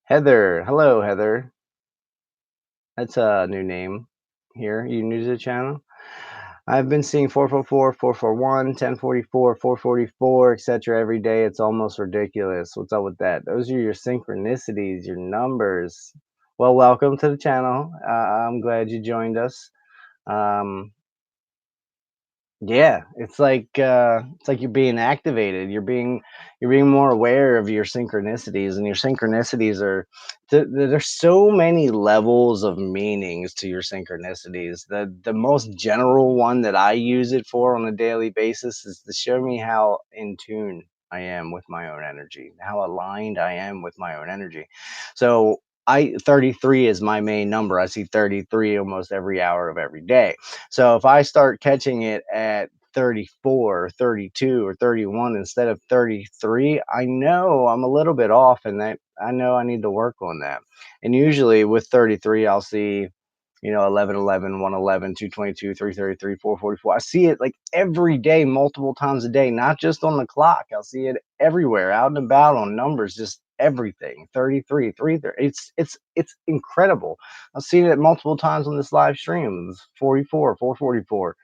Speaker 1: Heather. Hello, Heather. That's a new name here. You new to the channel? I've been seeing 444, 441, 1044, 444, etc. every day. It's almost ridiculous. What's up with that? Those are your synchronicities, your numbers. Well, welcome to the channel. I'm glad you joined us. Um, yeah, it's like you're being activated. You're being more aware of your synchronicities, and your synchronicities are there's so many levels of meanings to your synchronicities. The most general one that I use it for on a daily basis is to show me how in tune I am with my own energy, how aligned I am with my own energy. So I 33 is my main number. I see 33 almost every hour of every day. So if I start catching it at 34 or 32 or 31 instead of 33, I know I'm a little bit off, and that I know I need to work on that. And usually with 33, I'll see 11, 11, 111, 222, 333, 444. I see it like every day, multiple times a day, not just on the clock. I'll see it everywhere, out and about on numbers, just everything. 33, 330. It's incredible. I've seen it multiple times on this live stream. It's 44, 444.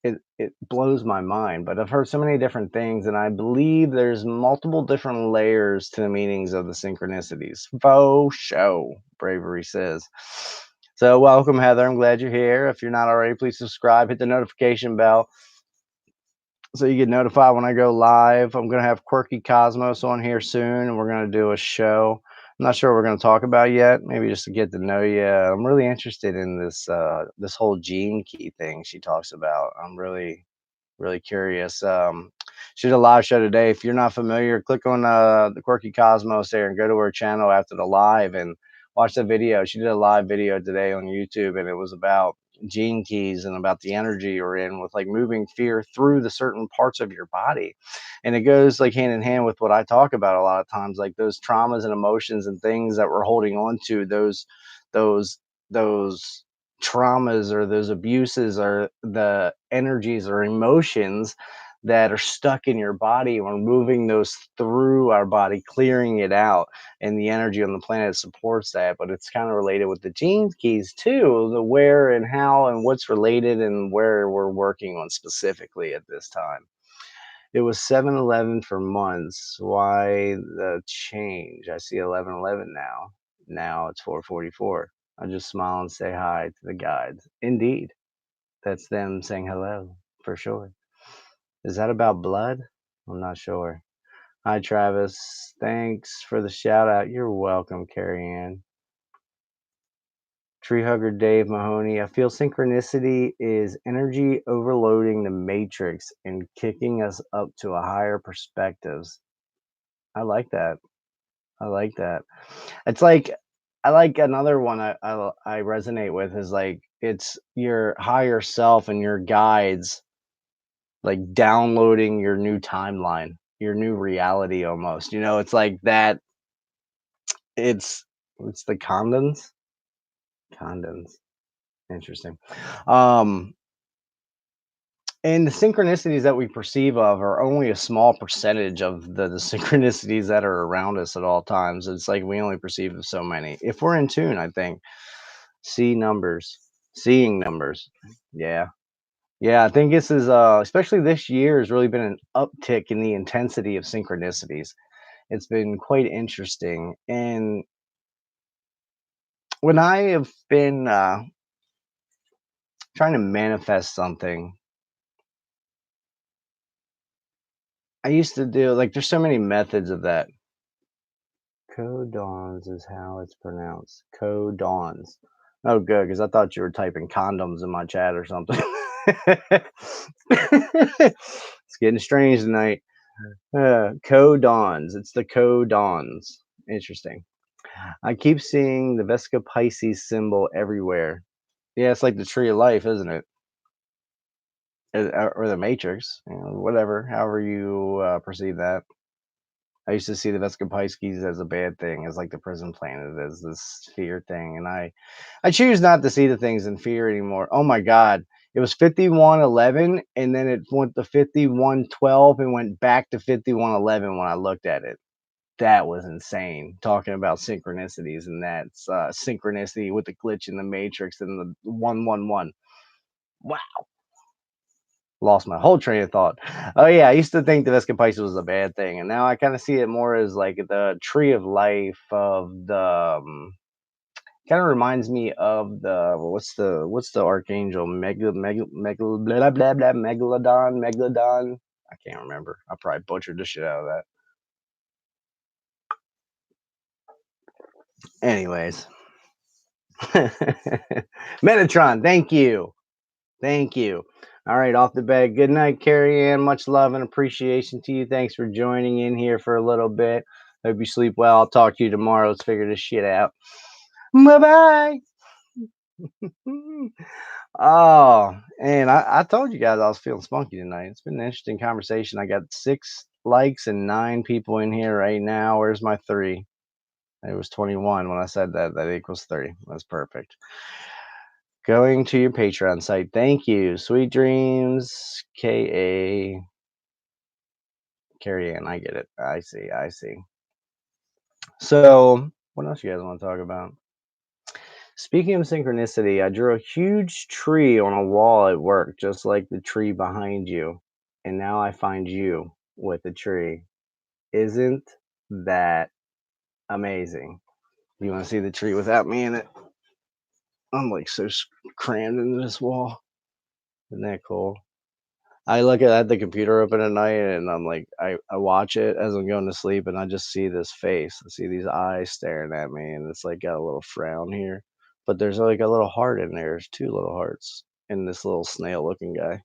Speaker 1: It, it blows my mind, but I've heard so many different things, and I believe there's multiple different layers to the meanings of the synchronicities. Faux show, Bravery says. So welcome, Heather. I'm glad you're here. If you're not already, please subscribe, hit the notification bell so you get notified when I go live. I'm going to have Quirky Cosmos on here soon, and we're going to do a show. I'm not sure what we're going to talk about yet. Maybe just to get to know you. I'm really interested in this whole gene key thing she talks about. I'm really curious. She did a live show today. If you're not familiar, click on the Quirky Cosmos there and go to her channel after the live and watch the video. She did a live video today on YouTube, and it was about gene keys and about the energy you're in with like moving fear through the certain parts of your body. And it goes like hand in hand with what I talk about a lot of times, like those traumas and emotions and things that we're holding on to, those those traumas or those abuses or the energies or emotions that are stuck in your body, and we're moving those through our body, clearing it out, and the energy on the planet supports that. But it's kind of related with the gene keys too, the where and how and what's related and where we're working on specifically at this time. It was 7-Eleven for months. Why the change? I see 11-11 now. Now it's 444. I just smile and say hi to the guides. Indeed, that's them saying hello for sure. Is that about blood? I'm not sure. Hi, Travis. Thanks for the shout out. You're welcome, Carrie Ann. Tree hugger Dave Mahoney. I feel synchronicity is energy overloading the matrix and kicking us up to a higher perspectives. I like that. I like that. It's like I like another one I resonate with is like it's your higher self and your guides like downloading your new timeline, your new reality almost. You know, it's like that it's the condoms. Condoms. Interesting. Um and the synchronicities that we perceive of are only a small percentage of the synchronicities that are around us at all times. It's like we only perceive of so many. If we're in tune, I think. See numbers. Seeing numbers. Yeah. Yeah, I think this is especially this year has really been an uptick in the intensity of synchronicities. It's been quite interesting. And when I have been trying to manifest something, I used to do like there's so many methods of that. Codons is how it's pronounced. Codons. Oh, good, because I thought you were typing condoms in my chat or something. It's getting strange tonight. Codons. It's the codons. Interesting. I keep seeing the Vesca Pisces symbol everywhere. Yeah, it's like the tree of life, isn't it? Or the matrix, whatever, however you perceive that. I used to see the Vesca Pisces as a bad thing, as like the prison planet, as this fear thing, and I choose not to see the things in fear anymore. Oh my God, it was 5111, and then it went to 5112, and went back to 5111 when I looked at it. That was insane. Talking about synchronicities, and that's synchronicity with the glitch in the matrix and the 111. Wow, lost my whole train of thought. Oh yeah, I used to think that escapades was a bad thing, and now I kind of see it more as like the tree of life of the. Kind of reminds me of the what's the archangel blah, blah, blah, blah, megalodon. I can't remember. I probably butchered the shit out of that. Anyways, Metatron, thank you. Thank you. All right, off the bed. Good night, Carrie Ann. Much love and appreciation to you. Thanks for joining in here for a little bit. Hope you sleep well. I'll talk to you tomorrow. Let's figure this shit out. Bye bye. Oh, and I told you guys I was feeling spunky tonight. It's been an interesting conversation. I got 6 likes and 9 people in here right now. Where's my 3? It was 21 when I said that. That equals 3. That's perfect. Going to your Patreon site. Thank you. Sweet dreams. K.A. Carrie Ann. I get it. I see. I see. So, what else you guys want to talk about? Speaking of synchronicity, I drew a huge tree on a wall at work, just like the tree behind you. And now I find you with the tree. Isn't that amazing? You want to see the tree without me in it? I'm like so crammed into this wall. Isn't that cool? I look at the computer open at night and I'm like, I watch it as I'm going to sleep and I just see this face. I see these eyes staring at me and it's like got a little frown here. But there's like a little heart in there. There's 2 little hearts in this little snail looking guy.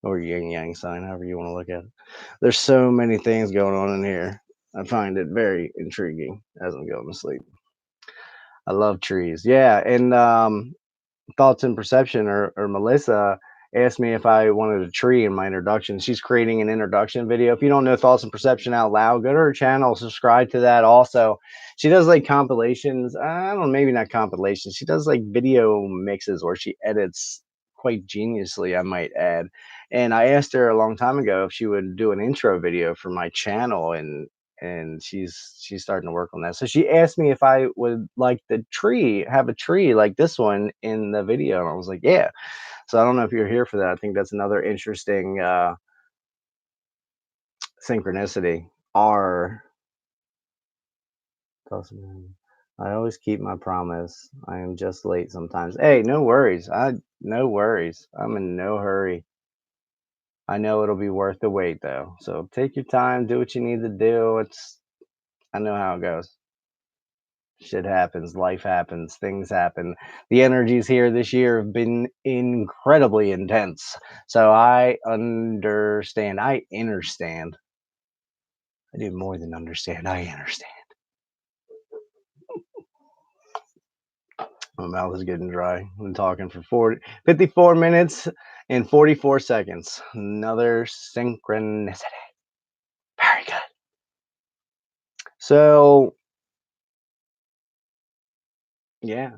Speaker 1: Or yin yang sign, however you want to look at it. There's so many things going on in here. I find it very intriguing as I'm going to sleep. I love trees. Yeah, and Thoughts and Perception or Melissa asked me if I wanted a tree in my introduction. She's creating an introduction video. If you don't know Thoughts and Perception out loud, go to her channel, subscribe to that also. She does like compilations. I don't know, maybe not compilations. She does like video mixes where she edits quite geniusly, I might add. And I asked her a long time ago if she would do an intro video for my channel and she's starting to work on that. So she asked me if I would like the tree, have a tree like this one in the video, and I was like, yeah. So I don't know if you're here for that. I think that's another interesting synchronicity. R. I always keep my promise. I am just late sometimes. Hey, no worries. No worries. I'm in no hurry. I know it'll be worth the wait though. So take your time, do what you need to do. I know how it goes. Shit happens, life happens, things happen. The energies here this year have been incredibly intense. So I understand. I understand. I do more than understand. I understand. My mouth is getting dry. I've been talking for 54 minutes and 44 seconds. Another synchronicity. Very good. So, yeah.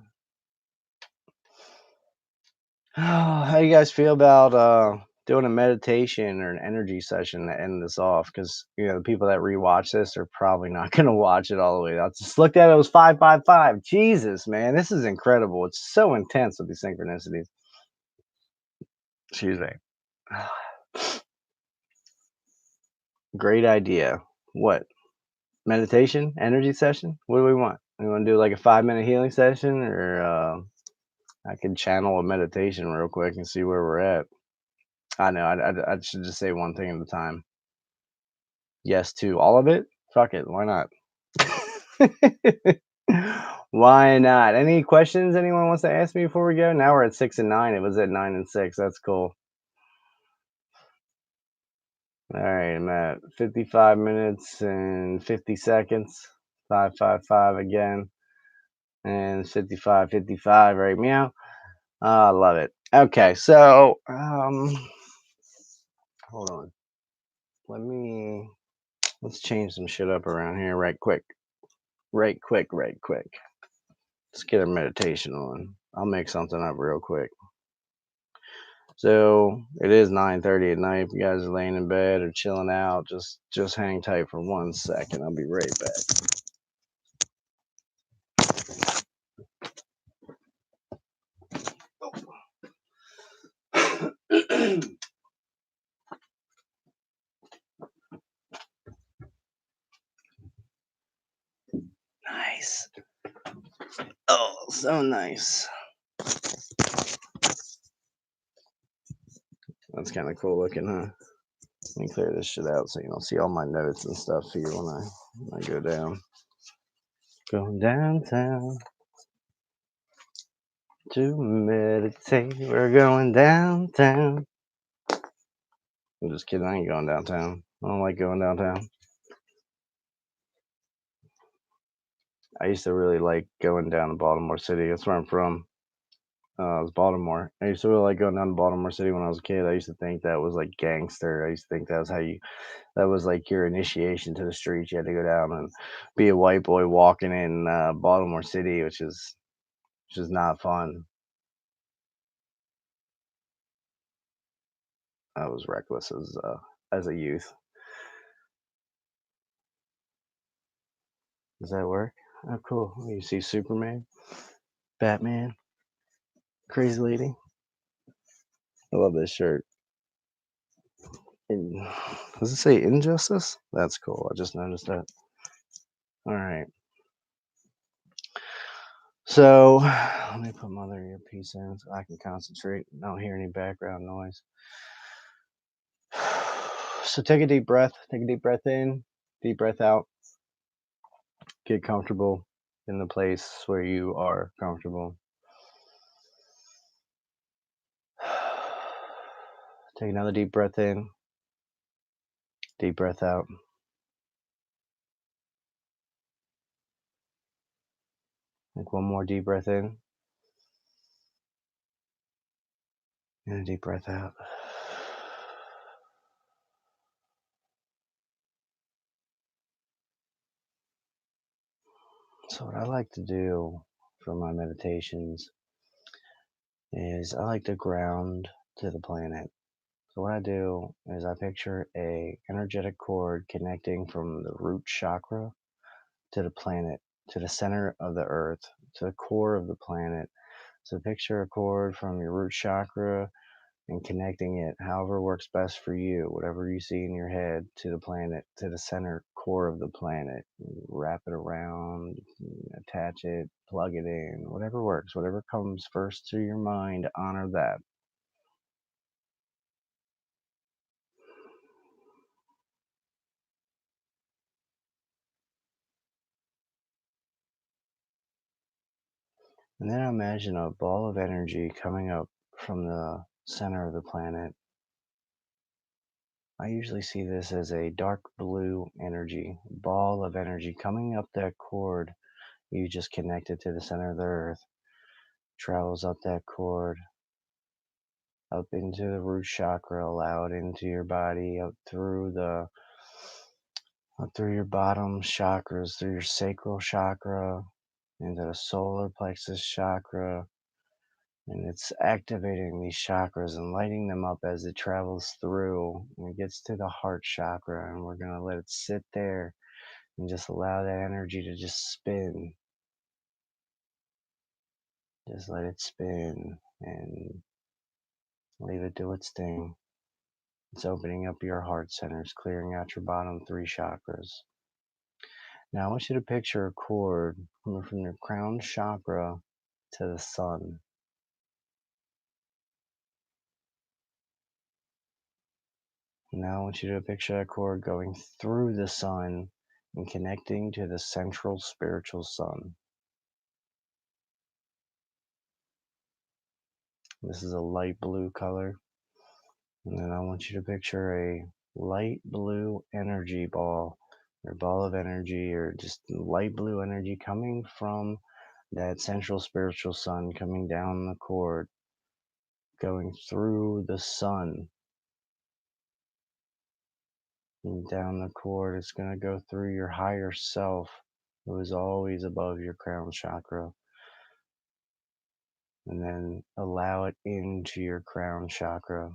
Speaker 1: How you guys feel about doing a meditation or an energy session to end this off? Because the people that rewatch this are probably not going to watch it all the way. I just looked at it; it was 555. Jesus, man, this is incredible. It's so intense with these synchronicities. Excuse me. Great idea. What meditation, energy session? What do we want? We want to do like a 5 minute healing session, or I could channel a meditation real quick and see where we're at. I know. I should just say one thing at a time. Yes to all of it? Fuck it, why not? Why not? Any questions anyone wants to ask me before we go? Now we're at 6 and 9. It was at 9 and 6. That's cool. All right, I'm at 55 minutes and 50 seconds. 555 again. And 55, right? Meow. I love it. Okay, so hold on. Let's change some shit up around here right quick. Right quick. Let's get a meditation on. I'll make something up real quick. So it is 9:30 at night. If you guys are laying in bed or chilling out, just hang tight for 1 second. I'll be right back. Nice. Oh, so nice. That's kind of cool looking, huh? Let me clear this shit out so you don't see all my notes and stuff here when I go down. Going downtown to meditate. We're going downtown. I'm just kidding. I ain't going downtown. I don't like going downtown. I used to really like going down to Baltimore City. That's where I'm from. It was Baltimore. I used to really like going down to Baltimore City when I was a kid. I used to think that was like gangster. I used to think that was that was like your initiation to the streets. You had to go down and be a white boy walking in Baltimore City, which is not fun. I was reckless as a youth. Does that work? Oh, cool. You see Superman, Batman, Crazy Lady. I love this shirt. In, does it say injustice? That's cool. I just noticed that. All right. So let me put my other earpiece in so I can concentrate and don't hear any background noise. So take a deep breath. Take a deep breath in, deep breath out. Get comfortable in the place where you are comfortable. Take another deep breath in, deep breath out. Take one more deep breath in and a deep breath out. So what I like to do for my meditations is I like to ground to the planet. So what I do is I picture a energetic cord connecting from the root chakra to the planet, to the center of the earth, to the core of the planet. So picture a cord from your root chakra and connecting it however works best for you, whatever you see in your head, to the planet, to the center core of the planet. Wrap it around, attach it, plug it in, whatever works, whatever comes first to your mind, honor that. And then imagine a ball of energy coming up from the center of the planet. I usually see this as a dark blue energy, ball of energy coming up that cord you just connected to the center of the earth, travels up that cord, up into the root chakra, allow it into your body, up through your bottom chakras, through your sacral chakra, into the solar plexus chakra, and it's activating these chakras and lighting them up as it travels through and it gets to the heart chakra, and we're going to let it sit there and just allow that energy to just spin. Just let it spin and leave it do its thing. It's opening up your heart centers, clearing out your bottom three chakras. Now I want you to picture a cord coming from your crown chakra to the sun. Now I want you to picture that cord going through the sun and connecting to the central spiritual sun. This is a light blue color. And then I want you to picture a light blue energy ball or ball of energy or just light blue energy coming from that central spiritual sun, coming down the cord, going through the sun and down the cord. It's going to go through your higher self, who is always above your crown chakra, and then allow it into your crown chakra.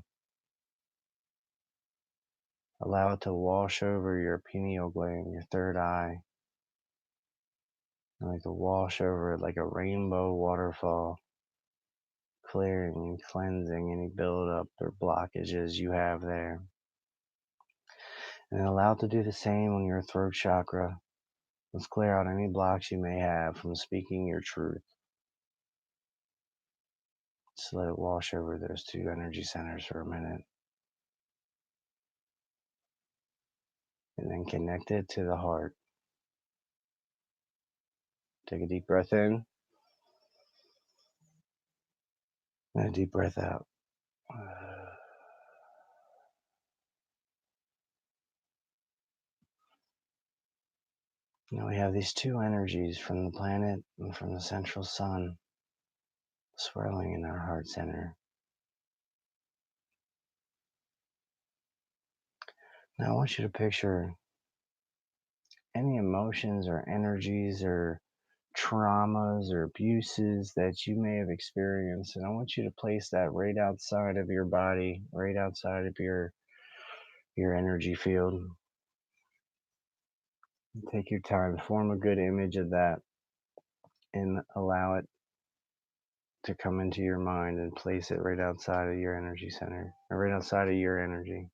Speaker 1: Allow it to wash over your pineal gland, your third eye, and like to wash over it like a rainbow waterfall, clearing and cleansing any buildup or blockages you have there. And then allow it to do the same on your throat chakra. Let's clear out any blocks you may have from speaking your truth. Just let it wash over those two energy centers for a minute. And then connect it to the heart. Take a deep breath in and a deep breath out. Now we have these two energies from the planet and from the central sun swirling in our heart center. Now I want you to picture any emotions or energies or traumas or abuses that you may have experienced, and I want you to place that right outside of your body, right outside of your energy field. Take your time, form a good image of that, and allow it to come into your mind and place it right outside of your energy center, or right outside of your energy.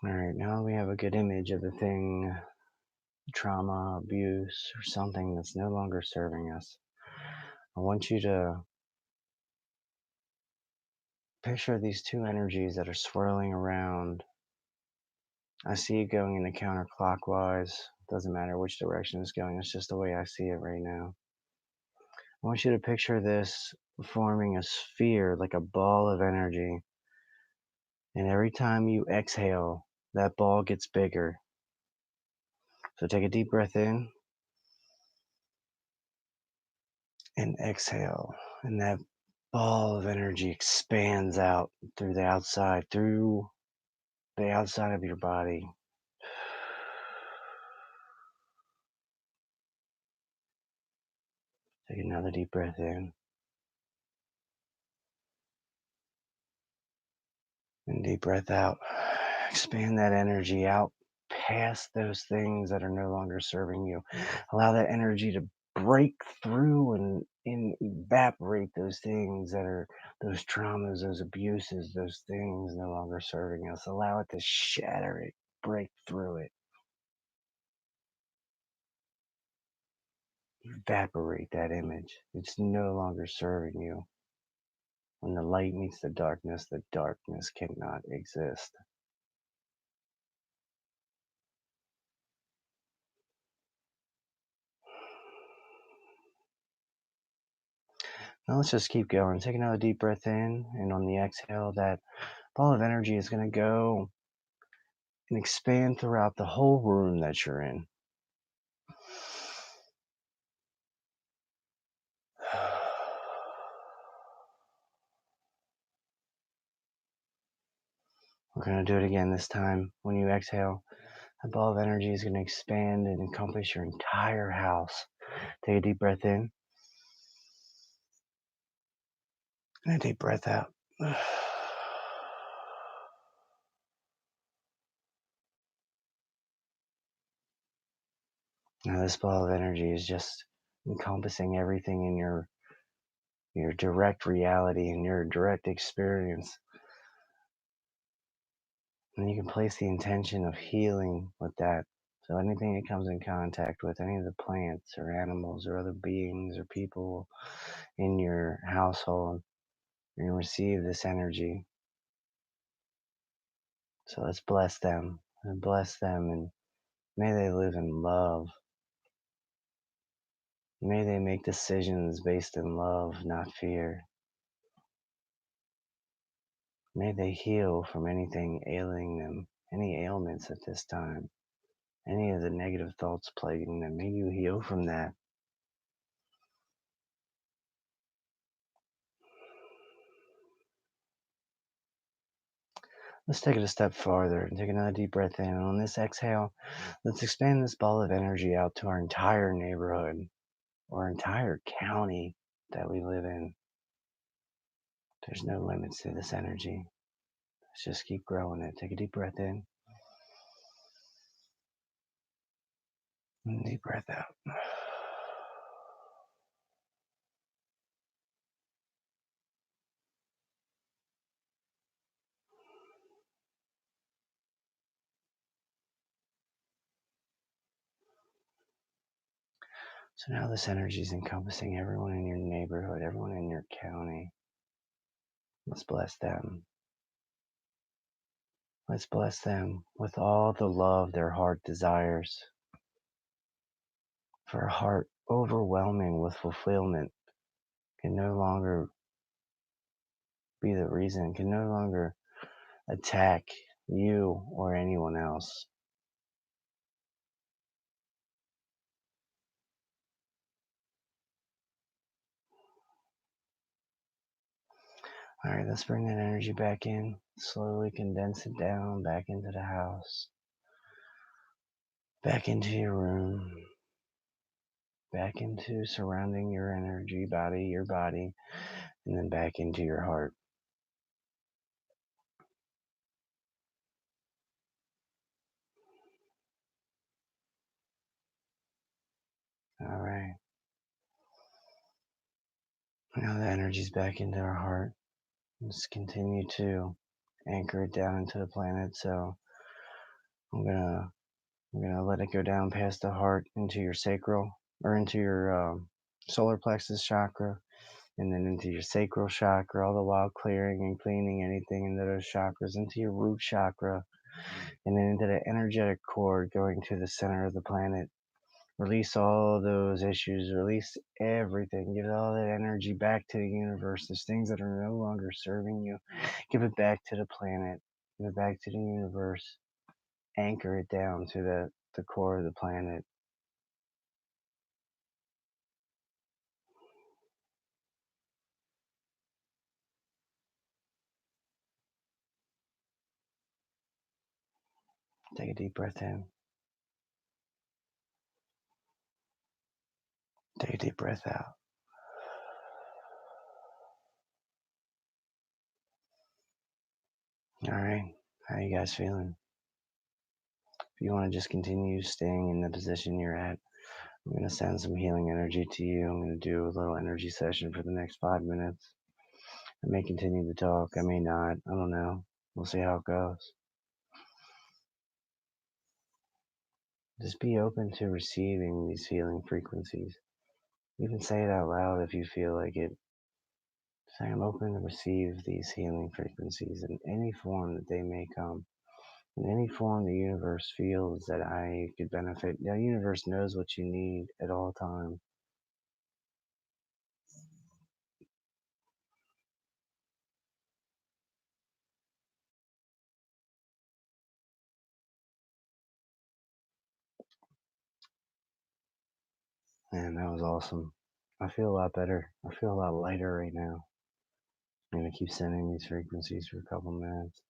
Speaker 1: All right, now we have a good image of the thing, trauma, abuse, or something that's no longer serving us. I want you to picture these two energies that are swirling around. I see it going in a counterclockwise. Doesn't matter which direction it's going, it's just the way I see it right now. I want you to picture this forming a sphere, like a ball of energy. And every time you exhale, that ball gets bigger. So take a deep breath in and exhale. And that ball of energy expands out through the outside of your body. Take another deep breath in and deep breath out. Expand that energy out past those things that are no longer serving you. Allow that energy to break through and evaporate those things that are those traumas, those abuses, those things no longer serving us. Allow it to shatter it, break through it. Evaporate that image. It's no longer serving you. When the light meets the darkness cannot exist. Now let's just keep going. Take another deep breath in, and on the exhale, that ball of energy is going to go and expand throughout the whole room that you're in. We're going to do it again this time. When you exhale, that ball of energy is going to expand and encompass your entire house. Take a deep breath in and a deep breath out. Now this ball of energy is just encompassing everything in your direct reality and your direct experience. And you can place the intention of healing with that. So anything it comes in contact with, any of the plants or animals or other beings or people in your household, you're going to receive this energy. So let's bless them and may they live in love. May they make decisions based in love, not fear. May they heal from anything ailing them, any ailments at this time, any of the negative thoughts plaguing them. May you heal from that. Let's take it a step farther and take another deep breath in. And on this exhale, let's expand this ball of energy out to our entire neighborhood or entire county that we live in. There's no limits to this energy. Let's just keep growing it. Take a deep breath in and deep breath out. So now this energy is encompassing everyone in your neighborhood, everyone in your county. Let's bless them. Let's bless them with all the love their heart desires. For a heart overwhelming with fulfillment can no longer be the reason, can no longer attack you or anyone else. All right, let's bring that energy back in. Slowly condense it down back into the house, back into your room, back into surrounding your energy body, your body, and then back into your heart. All right. Now the energy's back into our heart. Let's continue to anchor it down into the planet. So I'm gonna let it go down past the heart into your sacral or into your solar plexus chakra, and then into your sacral chakra, all the while clearing and cleaning anything into those chakras, into your root chakra, and then into the energetic cord going to the center of the planet. Release all those issues, release everything, give all that energy back to the universe. There's things that are no longer serving you. Give it back to the planet, give it back to the universe, anchor it down to the core of the planet. Take a deep breath in. Take a deep breath out. All right. How you guys feeling? If you want to just continue staying in the position you're at, I'm going to send some healing energy to you. I'm going to do a little energy session for the next 5 minutes. I may continue to talk. I may not. I don't know. We'll see how it goes. Just be open to receiving these healing frequencies. You can say it out loud if you feel like it. Say, I'm open to receive these healing frequencies in any form that they may come. In any form the universe feels that I could benefit. The universe knows what you need at all times. Man, that was awesome. I feel a lot better. I feel a lot lighter right now. I'm gonna keep sending these frequencies for a couple minutes.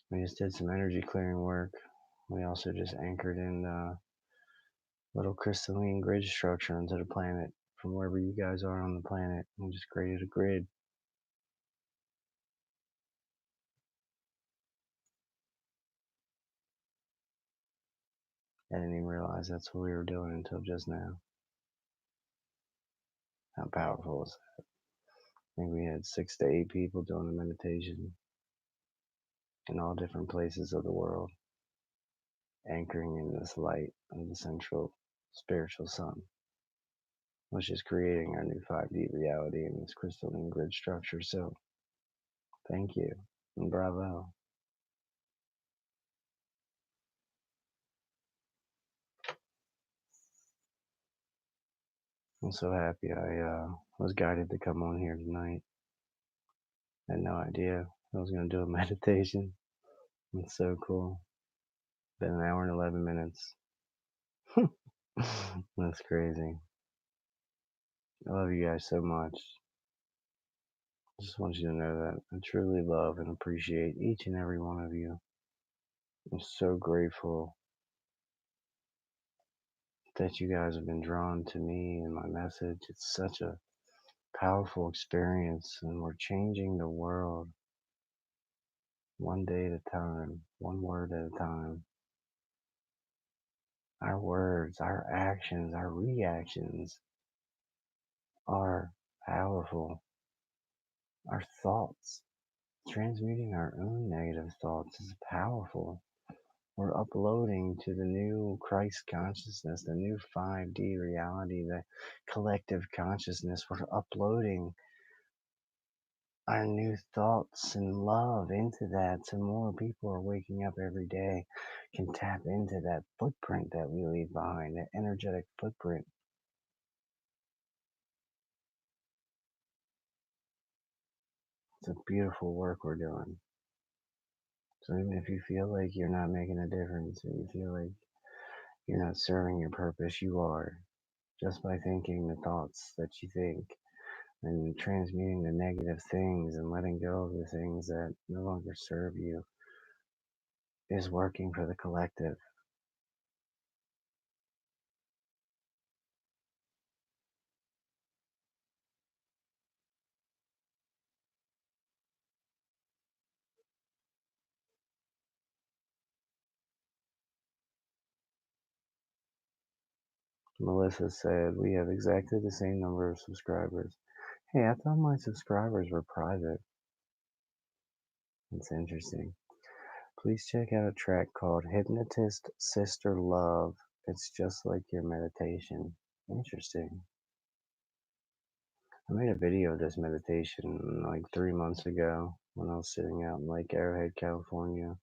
Speaker 1: We just did some energy clearing work. We also just anchored in little crystalline grid structure into the planet from wherever you guys are on the planet. We just created a grid. I didn't even realize that's what we were doing until just now. How powerful is that? I think we had 6 to 8 people doing the meditation in all different places of the world, anchoring in this light of the central spiritual sun, which is creating our new 5D reality in this crystalline grid structure. So, thank you and bravo. I'm so happy I was guided to come on here tonight. I had no idea I was going to do a meditation. It's so cool. Been an hour and 11 minutes. That's crazy. I love you guys so much. Just want you to know that I truly love and appreciate each and every one of you. I'm so grateful that you guys have been drawn to me and my message. It's such a powerful experience, and we're changing the world one day at a time, one word at a time. Our words, our actions, our reactions are powerful. Our thoughts, transmuting our own negative thoughts is powerful. We're uploading to the new Christ consciousness, the new 5D reality, the collective consciousness. We're uploading our new thoughts and love into that, so more people are waking up every day, can tap into that footprint that we leave behind, that energetic footprint. It's a beautiful work we're doing. So even if you feel like you're not making a difference, or you feel like you're not serving your purpose, you are. Just by thinking the thoughts that you think and transmuting the negative things and letting go of the things that no longer serve you is working for the collective. Melissa said, we have exactly the same number of subscribers. Hey, I thought my subscribers were private. It's interesting. Please check out a track called Hypnotist Sister Love. It's just like your meditation. Interesting. I made a video of this meditation like 3 months ago when I was sitting out in Lake Arrowhead, California.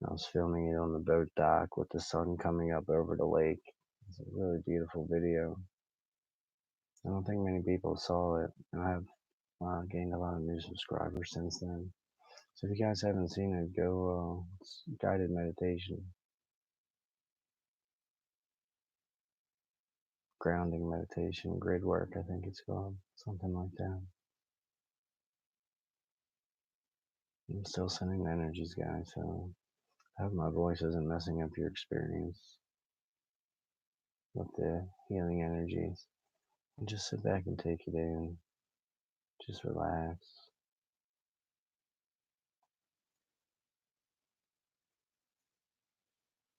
Speaker 1: I was filming it on the boat dock with the sun coming up over the lake. It's a really beautiful video. I don't think many people saw it, and I have gained a lot of new subscribers since then. So if you guys haven't seen it, go. It's guided meditation, grounding meditation, grid work. I think it's called something like that. I'm still sending the energies, guys. So I hope my voice isn't messing up your experience with the healing energies. And just sit back and take it in. Just relax.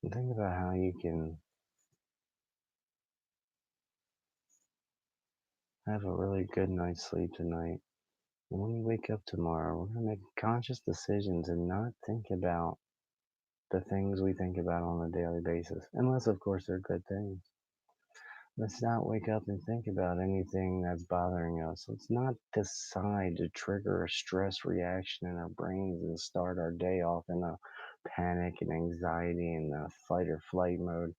Speaker 1: And think about how you can have a really good night's sleep tonight. And when you wake up tomorrow, we're going to make conscious decisions and not think about the things we think about on a daily basis, unless, of course, they're good things. Let's not wake up and think about anything that's bothering us. Let's not decide to trigger a stress reaction in our brains and start our day off in a panic and anxiety and a fight or flight mode.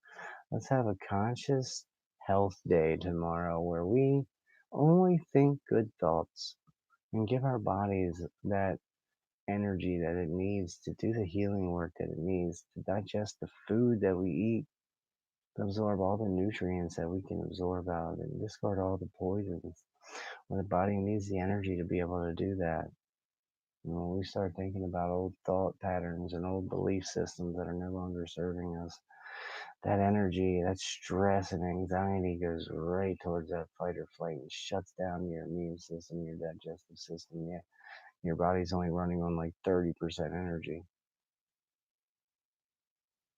Speaker 1: Let's have a conscious health day tomorrow where we only think good thoughts and give our bodies that energy that it needs to do the healing work that it needs to digest the food that we eat, to absorb all the nutrients that we can absorb out and discard all the poisons. Well, the body needs the energy to be able to do that. When we start thinking about old thought patterns and old belief systems that are no longer serving us, that energy, that stress and anxiety goes right towards that fight or flight and shuts down your immune system, your digestive system. Yeah, your body's only running on like 30% energy.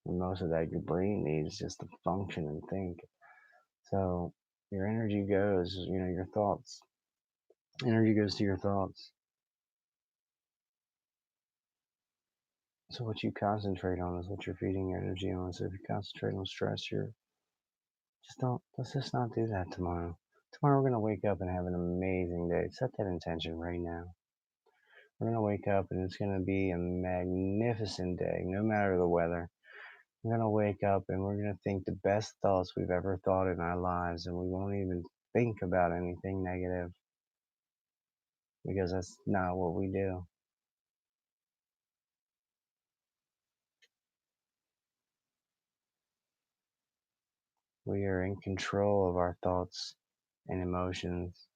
Speaker 1: And most of that your brain needs just to function and think. So your energy goes, your thoughts. Energy goes to your thoughts. So what you concentrate on is what you're feeding your energy on. So if you concentrate on stress, let's just not do that tomorrow. Tomorrow we're going to wake up and have an amazing day. Set that intention right now. We're going to wake up and it's going to be a magnificent day, no matter the weather. We're going to wake up and we're going to think the best thoughts we've ever thought in our lives, and we won't even think about anything negative because that's not what we do. We are in control of our thoughts and emotions.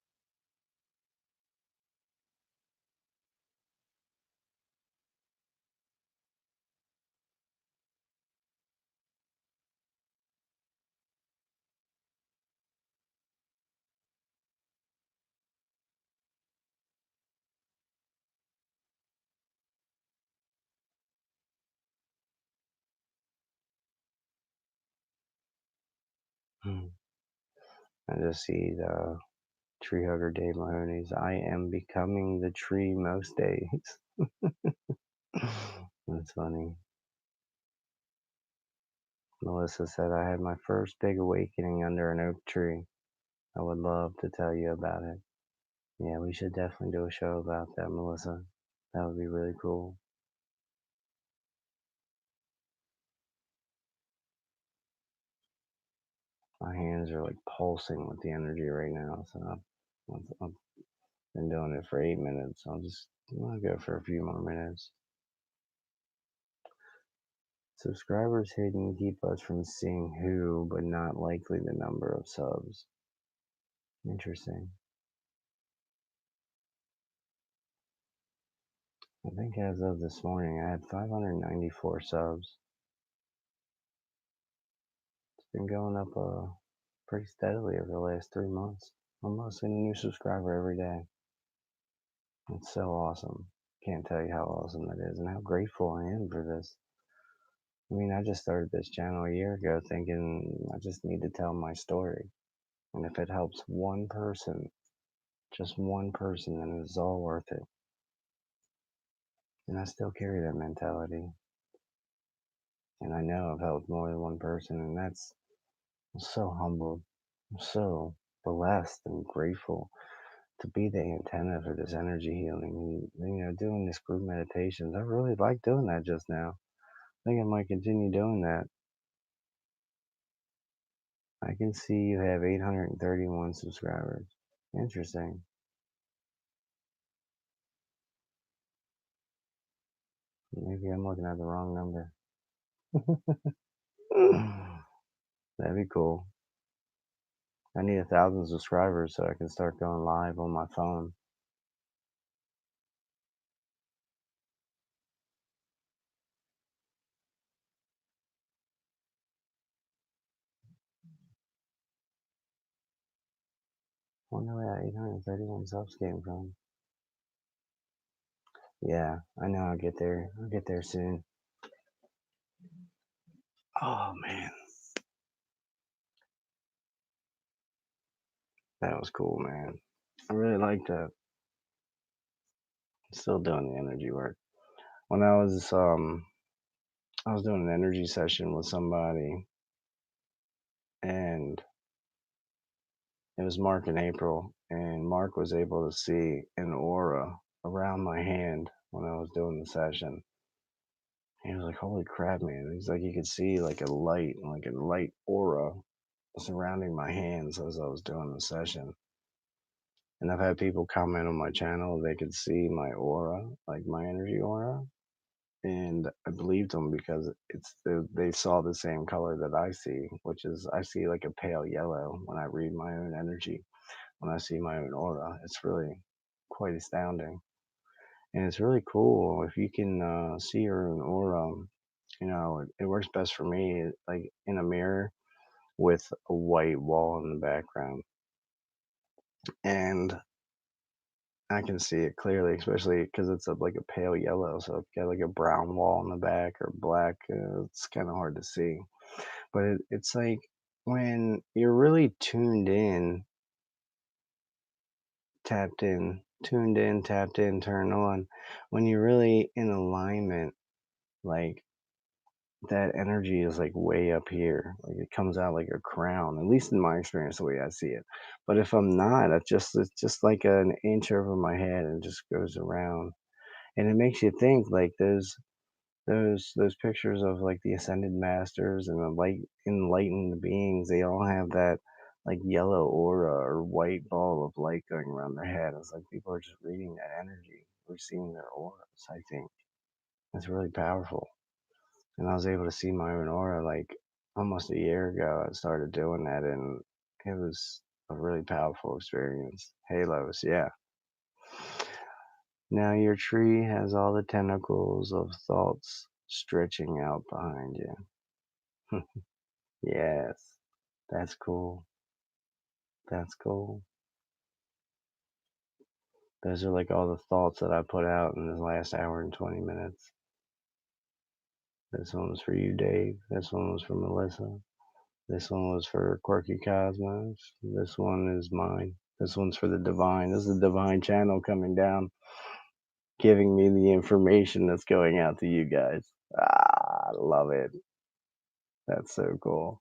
Speaker 1: Hmm. I just see the tree hugger Dave Mahoney's I am becoming the tree most days. That's funny. Melissa said I had my first big awakening under an oak tree. I would love to tell you about it. Yeah, we should definitely do a show about that, Melissa. That would be really cool. My hands are like pulsing with the energy right now, so I've been doing it for 8 minutes. I'll go for a few more minutes. Subscribers hidden keep us from seeing who, but not likely the number of subs. Interesting. I think as of this morning, I had 594 subs. It's been going up pretty steadily over the last 3 months. Almost a new subscriber every day. It's so awesome. Can't tell you how awesome that is and how grateful I am for this. I mean, I just started this channel a year ago thinking I just need to tell my story. And if it helps one person, just one person, then it's all worth it. And I still carry that mentality. And I know I've helped more than one person, and I'm so humbled. I'm so blessed and grateful to be the antenna for this energy healing. And, doing this group meditations, I really like doing that just now. I think I might continue doing that. I can see you have 831 subscribers. Interesting. Maybe I'm looking at the wrong number. That'd be cool. I need 1,000 subscribers so I can start going live on my phone. Wonder where that 831 subs came from. Yeah, I know I'll get there. I'll get there soon. Oh man, that was cool, man. I really liked that. Still doing the energy work. When I was I was doing an energy session with somebody, and it was Mark and April, and Mark was able to see an aura around my hand when I was doing the session. He was like, "Holy crap, man!" He's like, "You could see like a light aura surrounding my hands as I was doing the session." And I've had people comment on my channel they could see my aura, like my energy aura, and I believed them because they saw the same color that I see, which is I see like a pale yellow when I read my own energy. When I see my own aura, it's really quite astounding, and it's really cool if you can see your own aura. It works best for me like in a mirror with a white wall in the background, and I can see it clearly, especially because it's like a pale yellow. So if you got like a brown wall in the back or black, it's kind of hard to see. But it's like when you're really tuned in, tapped in, turned on, when you're really in alignment, like that energy is like way up here. Like it comes out like a crown, at least in my experience, the way I see it. But if I'm not, it's just like an inch over my head and just goes around. And it makes you think like those pictures of like the ascended masters and the light enlightened beings, they all have that like yellow aura or white ball of light going around their head. It's like people are just reading that energy, receiving their auras. I think it's really powerful. And I was able to see my own aura like almost a year ago. I started doing that, and it was a really powerful experience. Halos, yeah. Now your tree has all the tentacles of thoughts stretching out behind you. Yes, that's cool. That's cool. Those are like all the thoughts that I put out in this last hour and 20 minutes. This one was for you, Dave. This one was for Melissa. This one was for Quirky Cosmos. This one is mine. This one's for the divine. This is the divine channel coming down, giving me the information that's going out to you guys. Ah, I love it. That's so cool.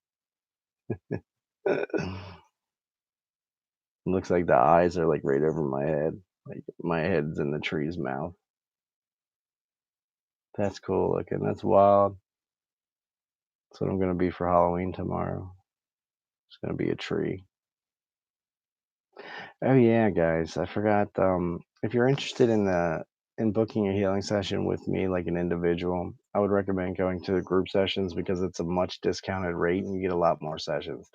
Speaker 1: Looks like the eyes are like right over my head. Like my head's in the tree's mouth. That's cool looking. That's wild. That's what I'm gonna be for Halloween tomorrow. It's gonna be a tree. Oh yeah, guys, I forgot. If you're interested in booking a healing session with me, like an individual, I would recommend going to the group sessions because it's a much discounted rate and you get a lot more sessions.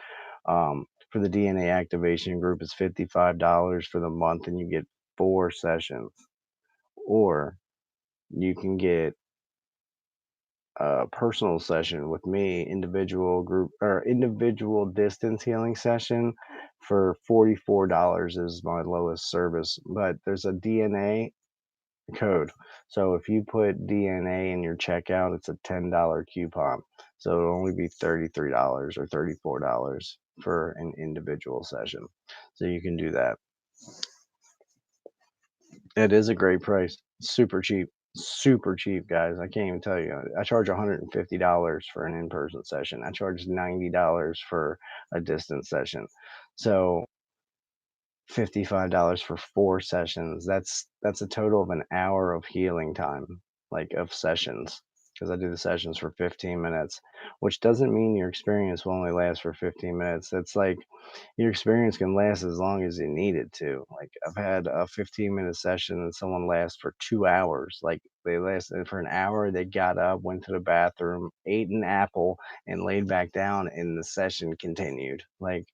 Speaker 1: For the DNA activation group, it's $55 for the month, and you get 4 sessions. Or you can get a personal session with me, individual group or individual distance healing session for $44 is my lowest service. But there's a DNA code. So if you put DNA in your checkout, it's a $10 coupon. So it'll only be $33 or $34 for an individual session. So you can do that. It is a great price. Super cheap. Super cheap, guys. I can't even tell you. I charge $150 for an in-person session. I charge $90 for a distance session. So $55 for 4 sessions. That's a total of an hour of healing time, like of sessions. Because I do the sessions for 15 minutes, which doesn't mean your experience will only last for 15 minutes. It's like your experience can last as long as you need it to. Like I've had a 15-minute session and someone lasts for 2 hours. Like they lasted for an hour, they got up, went to the bathroom, ate an apple, and laid back down, and the session continued. Like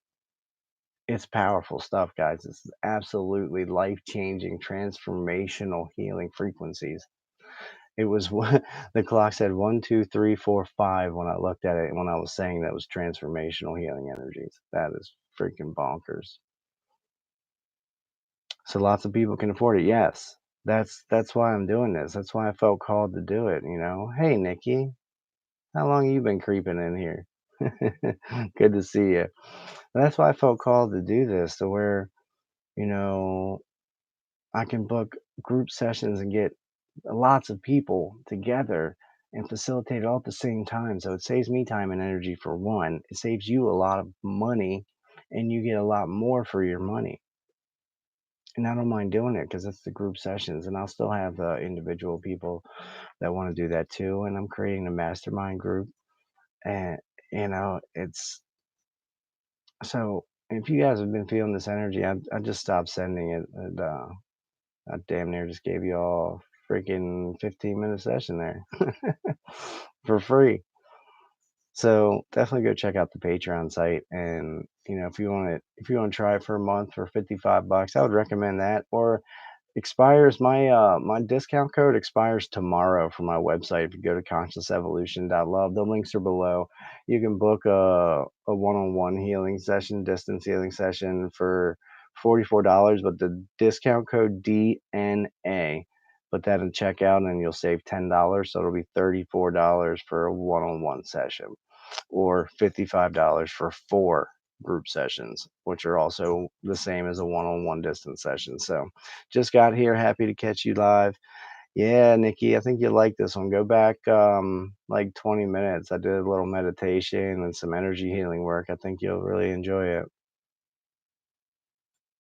Speaker 1: it's powerful stuff, guys. It's absolutely life-changing, transformational healing frequencies. It was one, the clock said 1, 2, 3, 4, 5 when I looked at it when I was saying that was transformational healing energies. That is freaking bonkers. So lots of people can afford it. Yes. That's why I'm doing this. That's why I felt called to do it, you know. Hey Nikki, how long you been creeping in here? Good to see you. That's why I felt called to do this to where, you know, I can book group sessions and get lots of people together and facilitate it all at the same time. So it saves me time and energy for one. It saves you a lot of money and you get a lot more for your money. And I don't mind doing it because it's the group sessions, and I'll still have individual people that want to do that too. And I'm creating a mastermind group, and it's so. If you guys have been feeling this energy, I just stopped sending it, and I damn near just gave you all freaking 15-minute session there for free. So definitely go check out the Patreon site, and if you want to try it for a month for $55, I would recommend that. Or expires my discount code expires tomorrow for my website. If you go to consciousevolution.love, the links are below. You can book a one-on-one healing session, distance healing session for $44, but the discount code DNA. Put that in checkout and you'll save $10. So it'll be $34 for a one-on-one session or $55 for four group sessions, which are also the same as a one-on-one distance session. So just got here, happy to catch you live. Yeah, Nikki, I think you like this one. Go back like 20 minutes. I did a little meditation and some energy healing work. I think you'll really enjoy it.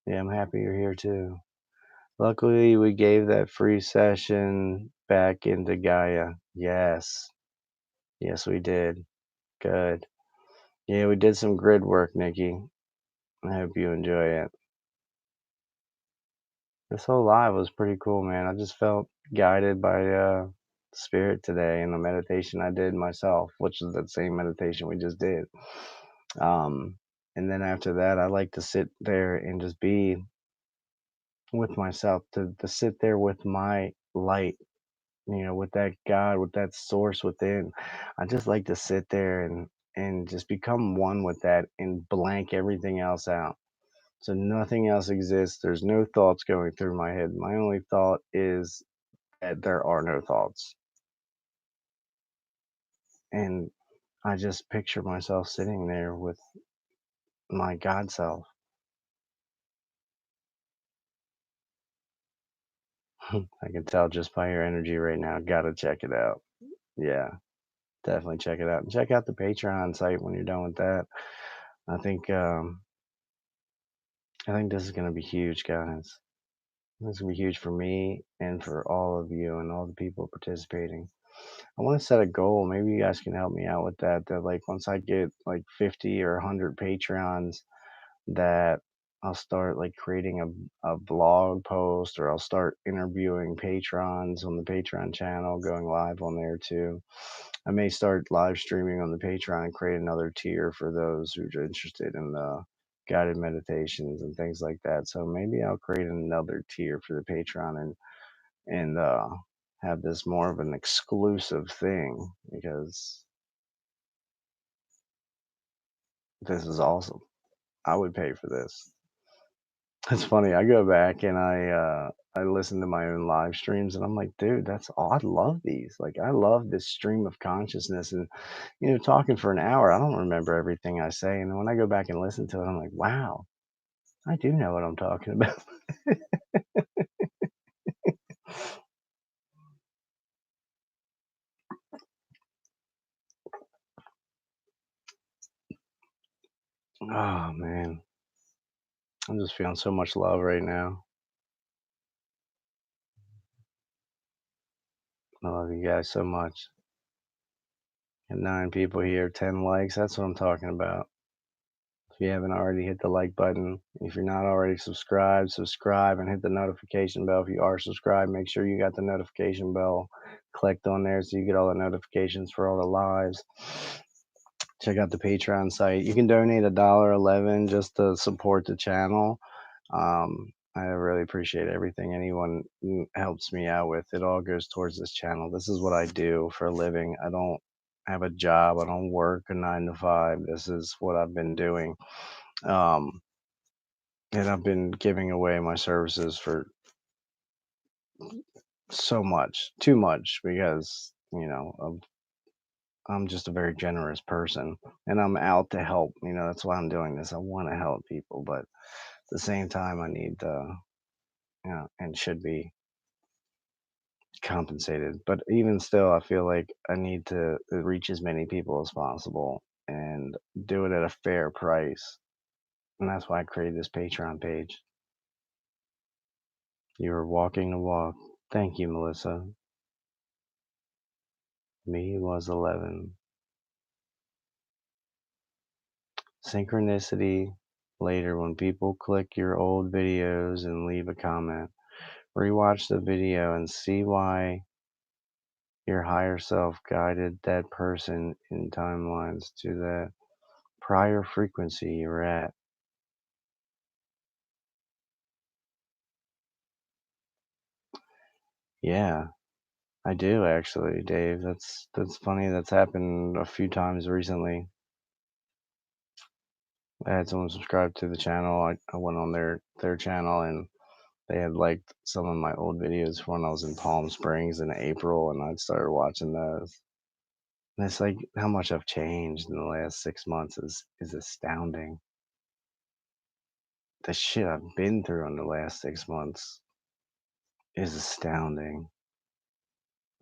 Speaker 1: Yeah, I'm happy you're here too. Luckily, we gave that free session back into Gaia. Yes. Yes, we did. Good. Yeah, we did some grid work, Nikki. I hope you enjoy it. This whole live was pretty cool, man. I just felt guided by spirit today in the meditation I did myself, which is that same meditation we just did. Um, and then after that, I like to sit there and just be with myself, to sit there with my light, with that God, with that source within. I just like to sit there and just become one with that and blank everything else out. So nothing else exists. There's no thoughts going through my head. My only thought is that there are no thoughts. And I just picture myself sitting there with my God self. I can tell just by your energy right now. Gotta check it out. Yeah, definitely check it out. And check out the Patreon site when you're done with that. I think I think this is gonna be huge, guys. This is gonna be huge for me and for all of you and all the people participating. I want to set a goal. Maybe you guys can help me out with that. That like once I get like 50 or 100 Patreons, that I'll start like creating a blog post, or I'll start interviewing patrons on the Patreon channel, going live on there too. I may start live streaming on the Patreon and create another tier for those who are interested in the guided meditations and things like that. So maybe I'll create another tier for the Patreon and have this more of an exclusive thing because this is awesome. I would pay for this. It's funny. I go back and I listen to my own live streams and I'm like, dude, that's all. I love these. Like I love this stream of consciousness and talking for an hour. I don't remember everything I say, and then when I go back and listen to it, I'm like, wow, I do know what I'm talking about. Oh man, I'm just feeling so much love right now. I love you guys so much. And 9 people here, 10 likes. That's what I'm talking about. If you haven't already, hit the like button. If you're not already subscribed, subscribe and hit the notification bell. If you are subscribed, make sure you got the notification bell clicked on there so you get all the notifications for all the lives. Check out the Patreon site. You can donate $1.11 just to support the channel. I really appreciate everything anyone helps me out with. It all goes towards this channel. This is what I do for a living. I don't have a job. I don't work a 9 to 5. This is what I've been doing. Um, and I've been giving away my services for so much, too much, because I'm just a very generous person, and I'm out to help. That's why I'm doing this. I want to help people, but at the same time, I need and should be compensated. But even still, I feel like I need to reach as many people as possible and do it at a fair price. And that's why I created this Patreon page. You are walking the walk. Thank you, Melissa. Me was 11. Synchronicity. Later, when people click your old videos and leave a comment, rewatch the video and see why your higher self guided that person in timelines to that prior frequency you were at. Yeah, I do actually, Dave. That's funny. That's happened a few times recently. I had someone subscribe to the channel. I went on their channel and they had liked some of my old videos when I was in Palm Springs in April, and I started watching those. And it's like how much I've changed in the last 6 months is astounding. The shit I've been through in the last 6 months is astounding.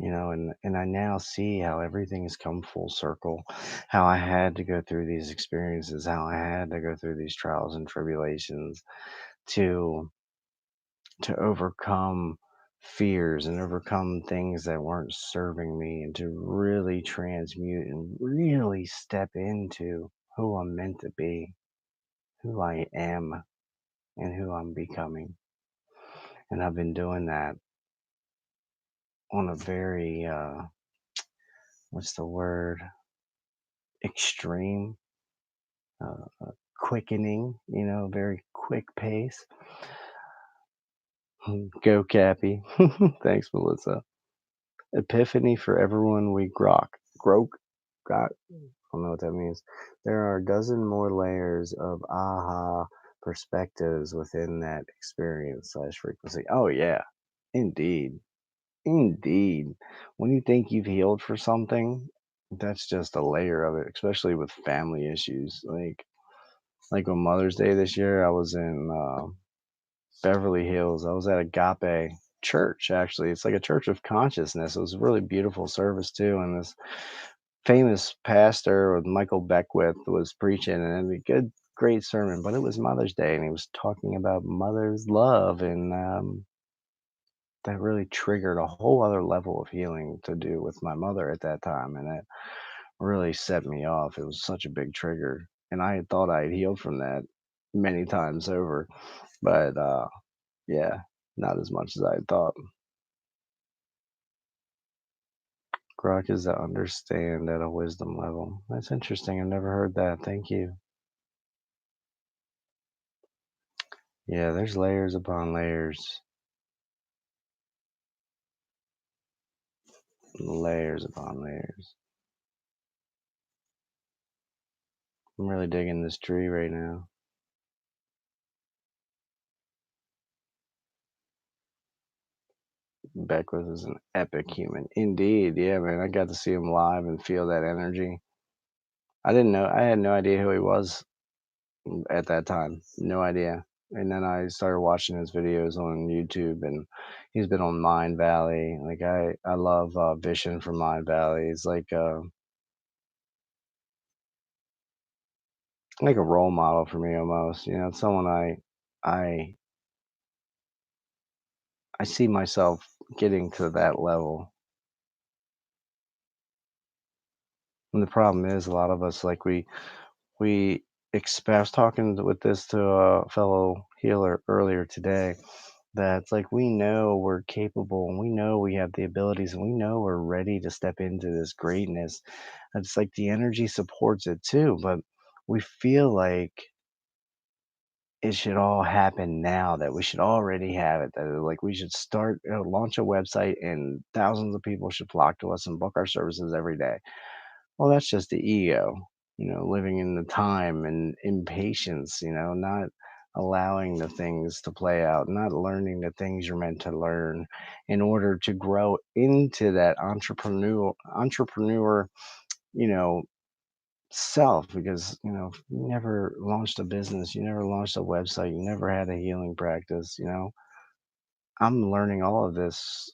Speaker 1: And I now see how everything has come full circle, how I had to go through these experiences, how I had to go through these trials and tribulations to to overcome fears and overcome things that weren't serving me and to really transmute and really step into who I'm meant to be, who I am, and who I'm becoming. And I've been doing that on a very what's the word, extreme, quickening, very quick pace. Go Cappy. Thanks, Melissa. Epiphany for everyone we grok. Grok? Got? I don't know what that means. There are a dozen more layers of aha perspectives within that experience slash frequency. Oh, yeah. Indeed. Indeed. When you think you've healed for something, that's just a layer of it, especially with family issues. Like on Mother's Day this year, I was in Beverly Hills. I was at Agape Church, actually. It's like a church of consciousness. It was a really beautiful service, too. And this famous pastor with Michael Beckwith was preaching, and a good, great sermon. But it was Mother's Day, and he was talking about mother's love. And that really triggered a whole other level of healing to do with my mother at that time. And it really set me off. It was such a big trigger. And I had thought I had healed from that many times over. But yeah, not as much as I had thought. Grok is to understand at a wisdom level. That's interesting. I've never heard that. Thank you. Yeah, there's layers upon layers, layers upon layers. I'm really digging this tree right now. Beckwith is an epic human. Indeed. Yeah, man. I got to see him live and feel that energy. I didn't know, I had no idea who he was at that time. No idea. And then I started watching his videos on YouTube, and he's been on Mind Valley. Like I love Vision from Mind Valley. He's like a role model for me almost. It's someone I I see myself getting to that level. And the problem is a lot of us like we expect. I was talking with this to a fellow healer earlier today. That's like we know we're capable and we know we have the abilities and we know we're ready to step into this greatness. And it's like the energy supports it too, but we feel like it should all happen now, that we should already have it, that like we should start, launch a website and thousands of people should flock to us and book our services every day. Well, that's just the ego, living in the time and impatience, not allowing the things to play out, not learning the things you're meant to learn in order to grow into that entrepreneur, you know, self. Because, you never launched a business, you never launched a website, you never had a healing practice. I'm learning all of this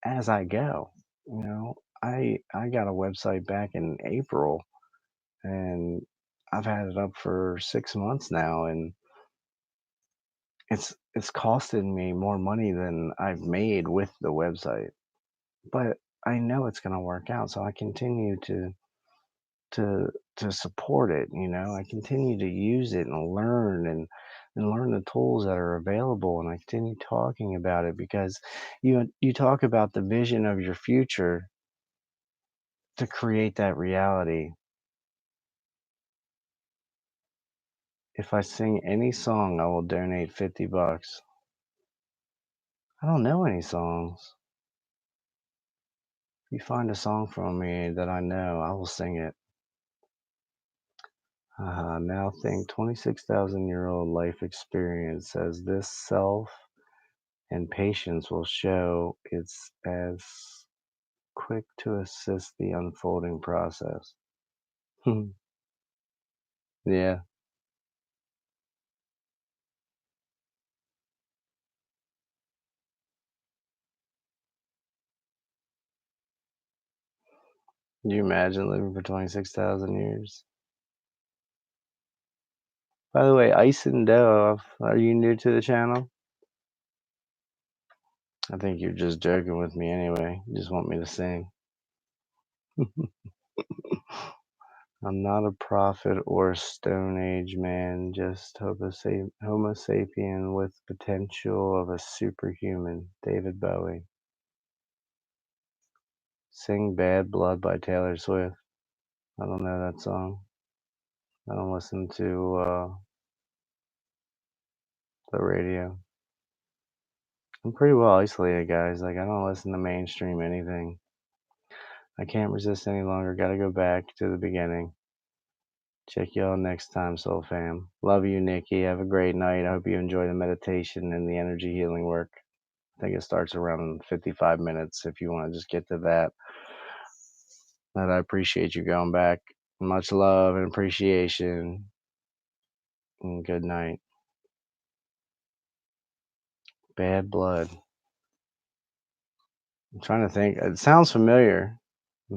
Speaker 1: as I go. You know, I got a website back in April, and I've had it up for 6 months now, and it's costing me more money than I've made with the website. But I know it's going to work out, so I continue to support it. You know, I continue to use it and learn the tools that are available, and I continue talking about it because you talk about the vision of your future to create that reality. If I sing any song, I will donate $50. I don't know any songs. If you find a song from me that I know, I will sing it. Now think 26,000-year-old life experience says this self and patience will show it's as quick to assist the unfolding process. Yeah. Can you imagine living for 26,000 years? By the way, Ice and Dove, are you new to the channel? I think you're just joking with me anyway. You just want me to sing. I'm not a prophet or Stone Age man, just Homo sapien with potential of a superhuman. David Bowie. Sing Bad Blood by Taylor Swift. I don't know that song. I don't listen to the radio. I'm pretty well isolated, guys. Like, I don't listen to mainstream anything. I can't resist any longer. Gotta go back to the beginning. Check y'all next time, Soul Fam. Love you, Nikki. Have a great night. I hope you enjoy the meditation and the energy healing work. I think it starts around 55 minutes if you want to just get to that. But I appreciate you going back. Much love and appreciation. And good night. Bad Blood. I'm trying to think. It sounds familiar. I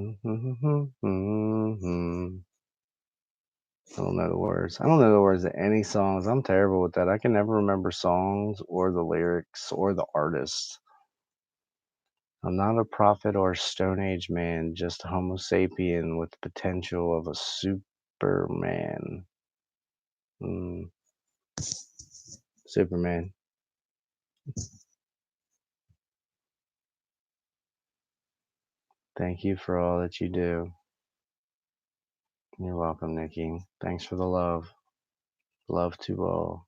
Speaker 1: don't know the words. I don't know the words to any songs. I'm terrible with that. I can never remember songs or the lyrics or the artist. I'm not a prophet or Stone Age man, just a Homo sapien with the potential of a Superman. Mm, Superman. Thank you for all that you do. You're welcome, Nikki. Thanks for the love. Love to all.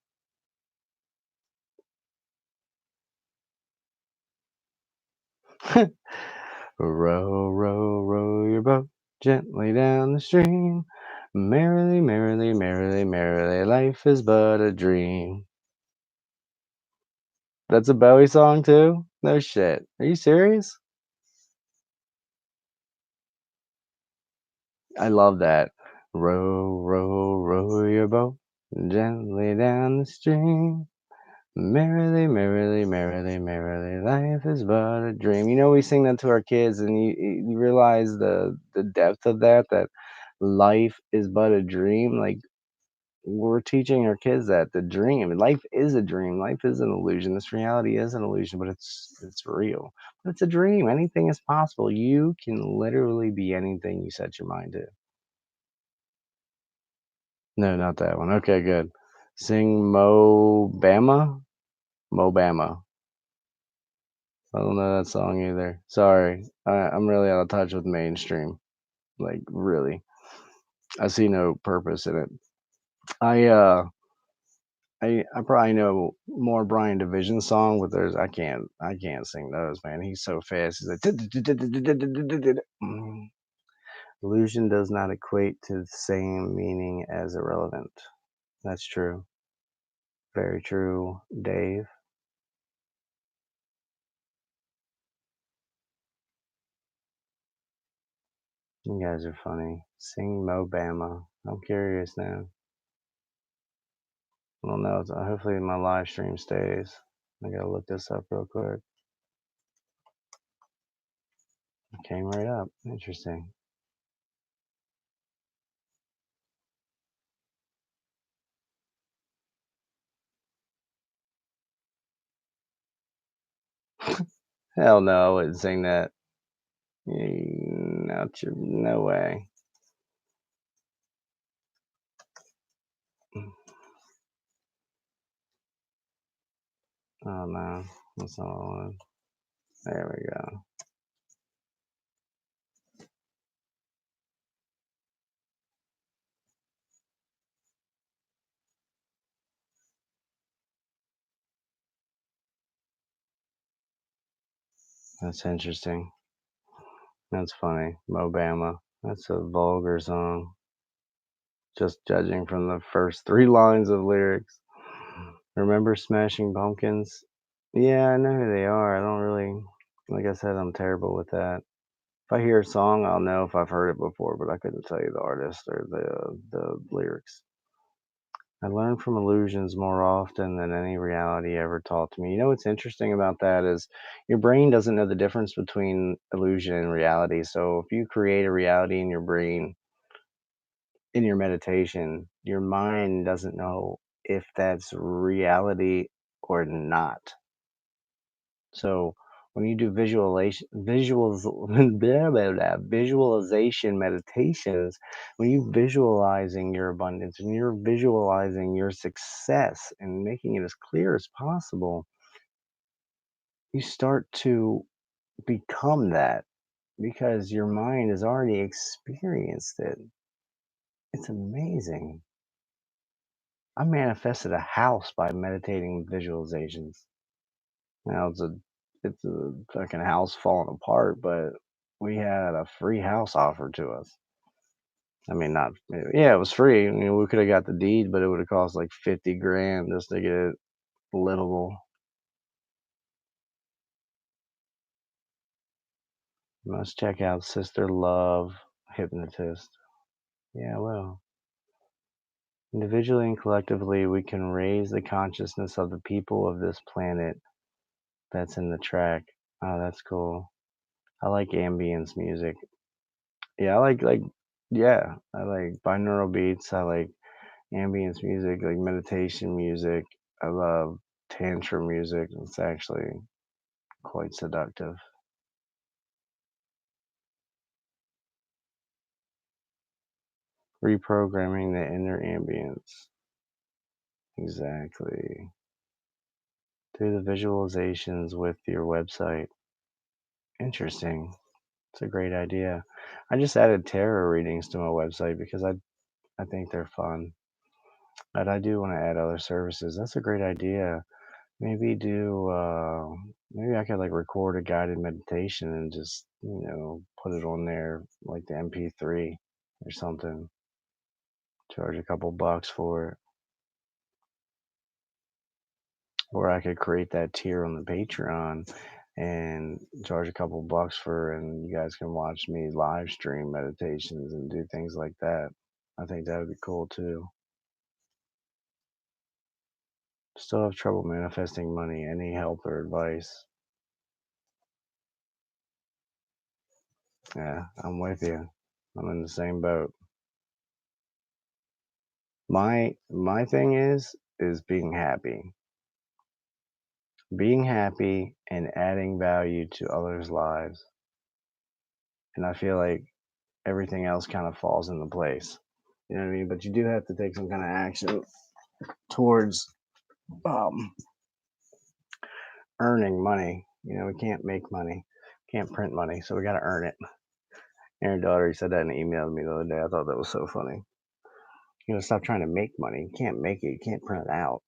Speaker 1: Row, row, row your boat gently down the stream. Merrily, merrily, merrily, merrily, life is but a dream. That's a Bowie song too? No shit. Are you serious? I love that. Row, row, row your boat gently down the stream. Merrily, merrily, merrily, merrily, life is but a dream. You know, we sing that to our kids, and you realize the depth of that. That life is but a dream. Like, we're teaching our kids that the dream, life is a dream. Life is an illusion. This reality is an illusion, but it's real. But it's a dream. Anything is possible. You can literally be anything you set your mind to. No, not that one. Okay, good. Sing Mo Bama. Mo Bama. I don't know that song either. Sorry. I'm really out of touch with mainstream. Like, really. I see no purpose in it. I I probably know more Brian Division song, but I can't sing those, man. He's so fast. He's like illusion does not equate to the same meaning as irrelevant. That's true. Very true, Dave. You guys are funny. Sing Mo Bama. I'm curious now. I don't know. Hopefully my live stream stays. I gotta look this up real quick. Came right up. Interesting. Hell no, I wouldn't sing that. No way. Oh no, that's not what I wanted. There we go. That's interesting. That's funny. Mobama. That's a vulgar song. Just judging from the first three lines of lyrics. Remember Smashing Pumpkins? Yeah, I know who they are. I don't really, like I said, I'm terrible with that. If I hear a song, I'll know if I've heard it before, but I couldn't tell you the artist or the lyrics. I learn from illusions more often than any reality ever taught to me. You know what's interesting about that is your brain doesn't know the difference between illusion and reality. So if you create a reality in your brain in your meditation, your mind doesn't know if that's reality or not. So when you do visualization meditations, when you visualizing your abundance and you're visualizing your success and making it as clear as possible, you start to become that because your mind has already experienced it. It's amazing. I manifested a house by meditating with visualizations. Now it's a fucking house falling apart, but we had a free house offered to us. I mean, not yeah, it was free. I mean, we could have got the deed, but it would have cost like 50 grand just to get it livable. You must check out Sister Love Hypnotist. Yeah, well, individually and collectively, we can raise the consciousness of the people of this planet. That's in the track. Oh, that's cool. I like ambience music. Yeah, yeah, I like binaural beats. I like ambience music, like meditation music. I love tantra music. It's actually quite seductive. Reprogramming the inner ambience. Exactly. Do the visualizations with your website. Interesting. It's a great idea. I just added tarot readings to my website because I think they're fun. But I do want to add other services. That's a great idea. Maybe maybe I could like record a guided meditation and just, put it on there like the MP3 or something. Charge a couple bucks for it. Or I could create that tier on the Patreon and charge a couple bucks for it, and you guys can watch me live stream meditations and do things like that. I think that would be cool too. Still have trouble manifesting money. Any help or advice? Yeah, I'm with you. I'm in the same boat. My thing is being happy. Being happy and adding value to others' lives. And I feel like everything else kind of falls into place. You know what I mean? But you do have to take some kind of action towards um, earning money. We can't make money, can't print money, so we got to earn it. Aaron Daugherty said that in an email to me the other day. I thought that was so funny. Stop trying to make money. You can't make it. You can't print it out.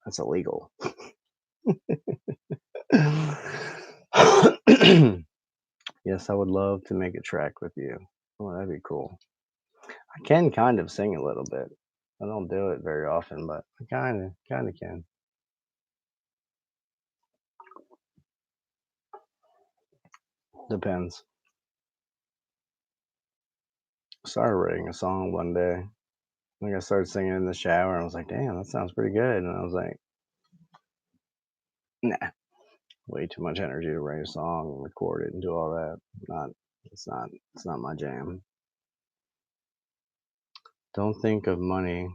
Speaker 1: That's illegal. Yes, I would love to make a track with you. Oh, that'd be cool. I can kind of sing a little bit. I don't do it very often, but I kind of can. Depends. I started writing a song one day. Like I started singing in the shower, and I was like, "Damn, that sounds pretty good." And I was like, "Nah." Way too much energy to write a song and record it and do all that. Not it's not my jam. Don't think of money,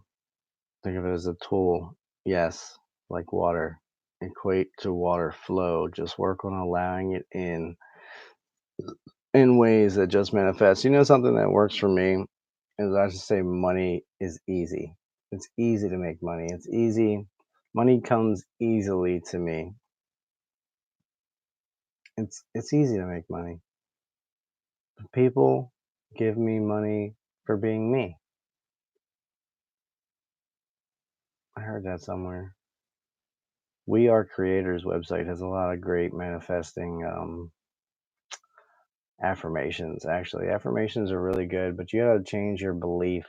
Speaker 1: think of it as a tool. Yes, like water. Equate to water flow. Just work on allowing it in ways that just manifest. You know, something that works for me is I just say money is easy. It's easy to make money. It's easy. Money comes easily to me. It's easy to make money. People give me money for being me. I heard that somewhere. We Are Creators website has a lot of great manifesting affirmations. Actually, affirmations are really good, but you got to change your belief.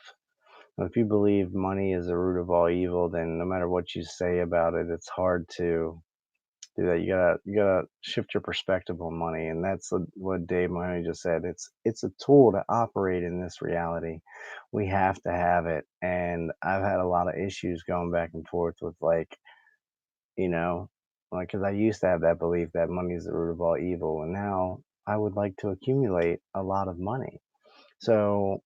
Speaker 1: If you believe money is the root of all evil, then no matter what you say about it, it's hard to do that. You gotta shift your perspective on money, and that's what Dave Mahoney just said. It's a tool to operate in this reality. We have to have it, and I've had a lot of issues going back and forth with you know, because I used to have that belief that money is the root of all evil, and now I would like to accumulate a lot of money. So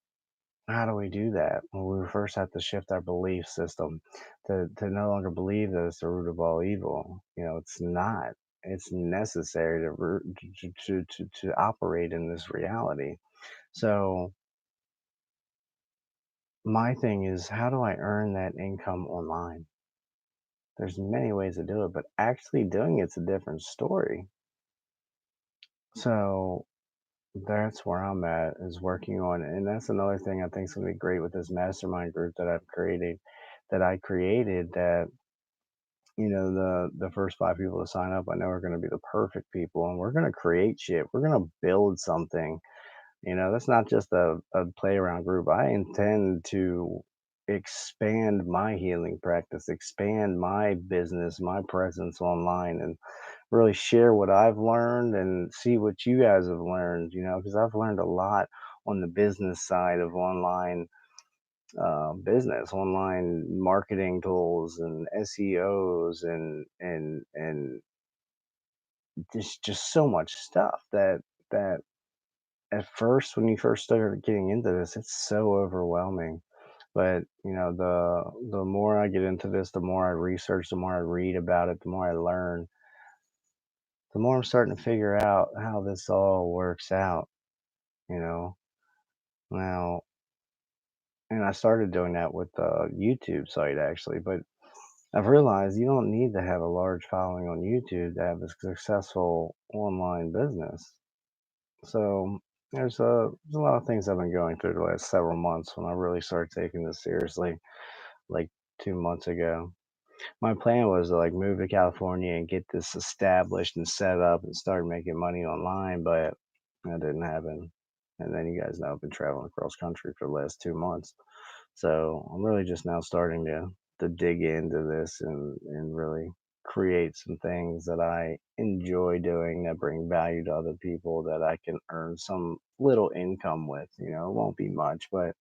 Speaker 1: how do we do that? Well, we first have to shift our belief system to no longer believe that it's the root of all evil. You know, it's not. It's necessary to operate in this reality. So my thing is, how do I earn that income online? There's many ways to do it, but actually doing it's a different story. So that's where I'm at is working on it. And that's another thing I think is going to be great with this mastermind group that I created that, you know, the first 5 people to sign up, I know are going to be the perfect people and we're going to create shit. We're going to build something. You know, that's not just a play around group. I intend to expand my healing practice, expand my business, my presence online, and really share what I've learned and see what you guys have learned, you know, because I've learned a lot on the business side of online business, online marketing tools and SEOs and just so much stuff that at first when you first started getting into this, it's so overwhelming. But you know, the more I get into this, the more I research, the more I read about it, the more I learn, the more I'm starting to figure out how this all works out, you know. Now, and I started doing that with the YouTube site actually, but I've realized you don't need to have a large following on YouTube to have a successful online business. So there's a lot of things I've been going through the last several months when I really started taking this seriously, like 2 months ago. My plan was to like move to California and get this established and set up and start making money online, but that didn't happen. And then you guys know I've been traveling across country for the last 2 months. So I'm really just now starting to dig into this and really create some things that I enjoy doing that bring value to other people that I can earn some little income with. You know, it won't be much, but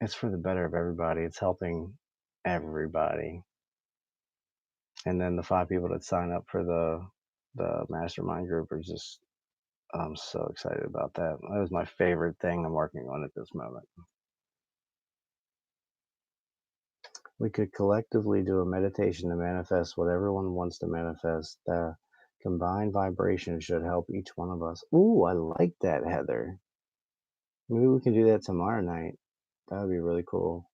Speaker 1: it's for the better of everybody. It's helping everybody. And then the 5 people that sign up for the mastermind group are just I'm so excited about that. That was my favorite thing I'm working on at this moment. We could collectively do a meditation to manifest what everyone wants to manifest. The combined vibration should help each one of us. Ooh, I like that, Heather. Maybe we can do that tomorrow night. That would be really cool.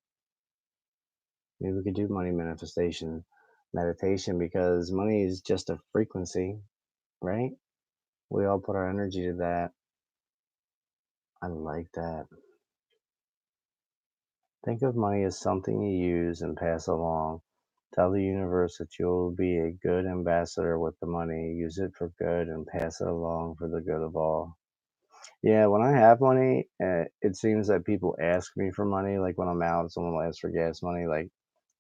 Speaker 1: Maybe we could do money manifestation meditation because money is just a frequency, right? We all put our energy to that. I like that. Think of money as something you use and pass along. Tell the universe that you'll be a good ambassador with the money. Use it for good and pass it along for the good of all. Yeah, when I have money, it seems that people ask me for money. Like when I'm out, someone will ask for gas money. Like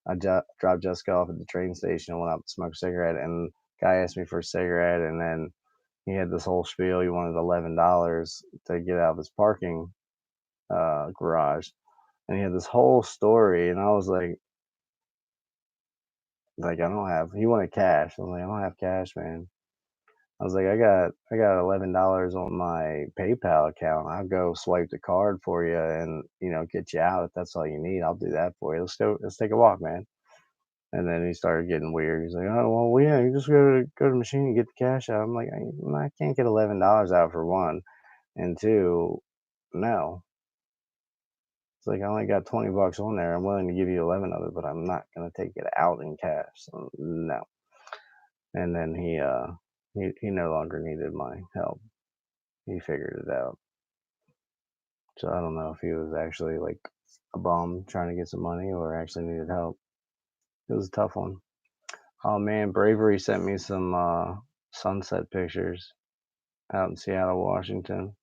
Speaker 1: I dropped Jessica off at the train station and went out to smoke a cigarette, and guy asked me for a cigarette, and then he had this whole spiel. He wanted $11 to get out of his parking garage, and he had this whole story, and I was like, Like, I don't have he wanted cash. I'm like, "I don't have cash, man." I was like, "I got $11 on my PayPal account. I'll go swipe the card for you and, get you out if that's all you need. I'll do that for you. Let's take a walk, man." And then he started getting weird. He's like, "Oh, well, yeah, you just go to the machine and get the cash out." I'm like, I can't get $11 out for one, and two, no." It's like, "I only got 20 bucks on there. I'm willing to give you 11 of it, but I'm not gonna take it out in cash. So, no." And then he no longer needed my help. He figured it out. So I don't know if he was actually like a bum trying to get some money or actually needed help. It was a tough one. Oh man, Bravery sent me some sunset pictures out in Seattle, Washington.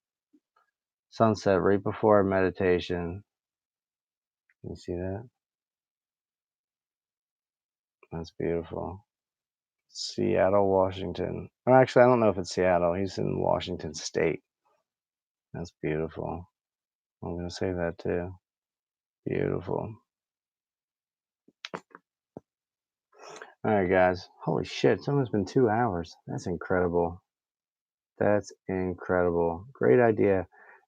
Speaker 1: Sunset right before our meditation. You see that? That's beautiful. Seattle, Washington. Or actually, I don't know if it's Seattle. He's in Washington State. That's beautiful. I'm gonna say that too. Beautiful. All right, guys. Holy shit! It's almost been 2 hours. That's incredible. That's incredible. Great idea.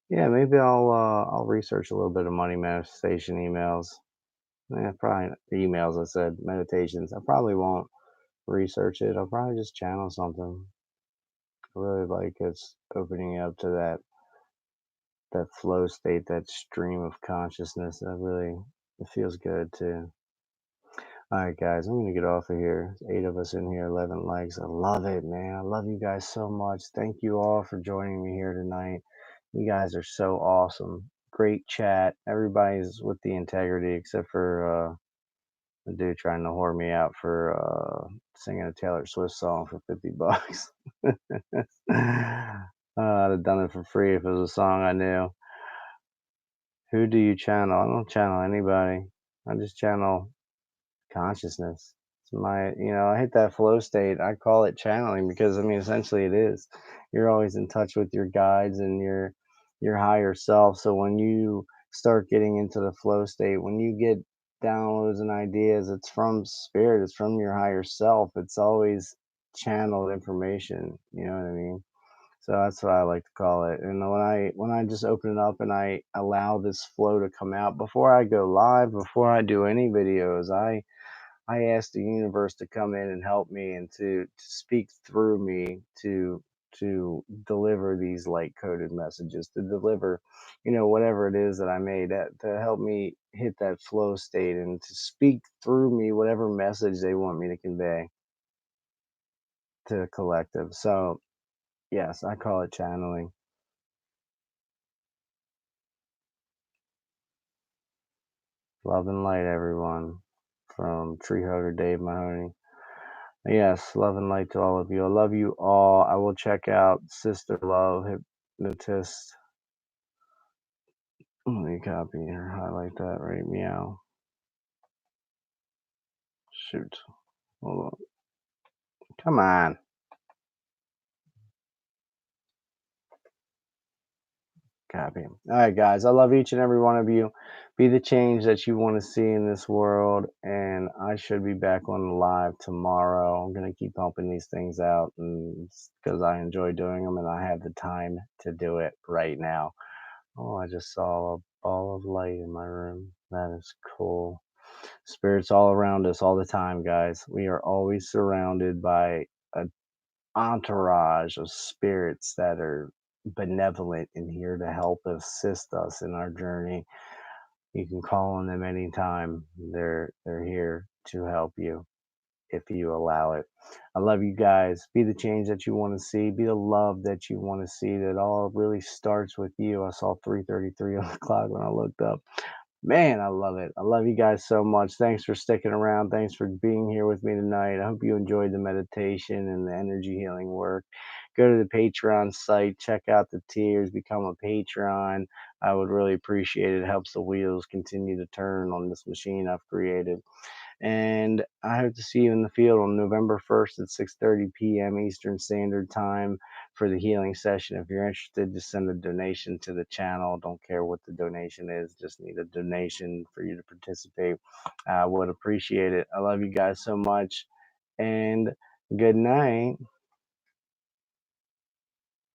Speaker 1: Yeah, maybe I'll research a little bit of money manifestation emails. Yeah, probably emails. I said meditations. I probably won't research it. I'll probably just channel something. I really like it's opening up to that flow state, that stream of consciousness. That really it feels good too. All right, guys, I'm gonna get off of here. There's 8 of us in here, 11 likes. I love it, man. I love you guys so much. Thank you all for joining me here tonight. You guys are so awesome. Great chat. Everybody's with the integrity except for the dude trying to whore me out for singing a Taylor Swift song for 50 bucks. I'd have done it for free if it was a song I knew. Who do you channel? I don't channel anybody. I just channel consciousness. It's I hit that flow state. I call it channeling because I mean, essentially, it is. You're always in touch with your guides and your higher self. So when you start getting into the flow state, when you get downloads and ideas, it's from spirit. It's from your higher self. It's always channeled information. You know what I mean? So that's what I like to call it. And when I just open it up and I allow this flow to come out before I go live, before I do any videos, I ask the universe to come in and help me and to speak through me to deliver these light coded messages, to deliver, whatever it is that I made that to help me hit that flow state and to speak through me whatever message they want me to convey to the collective. So yes, I call it channeling. Love and light, everyone. From Tree Hugger Dave Mahoney. Yes, love and light to all of you. I love you all. I will check out Sister Love Hypnotist. Let me copy or highlight that right meow. Shoot. Hold on. Come on. Copy. All right, guys. I love each and every one of you. Be the change that you want to see in this world. And I should be back on the live tomorrow. I'm going to keep pumping these things out because I enjoy doing them and I have the time to do it right now. Oh, I just saw a ball of light in my room. That is cool. Spirits all around us all the time, guys. We are always surrounded by an entourage of spirits that are benevolent and here to help assist us in our journey. You can call on them anytime. They're here to help you if you allow it. I love you guys. Be the change that you want to see. Be the love that you want to see. That all really starts with you. I saw 3:33 on the clock when I looked up. Man, I love it. I love you guys so much. Thanks for sticking around. Thanks for being here with me tonight. I hope you enjoyed the meditation and the energy healing work. Go to the Patreon site, check out the tiers, become a Patreon. I would really appreciate it. It helps the wheels continue to turn on this machine I've created. And I hope to see you in the field on November 1st at 6:30 p.m. Eastern Standard Time for the healing session. If you're interested, just send a donation to the channel. Don't care what the donation is, just need a donation for you to participate. I would appreciate it. I love you guys so much, and good night.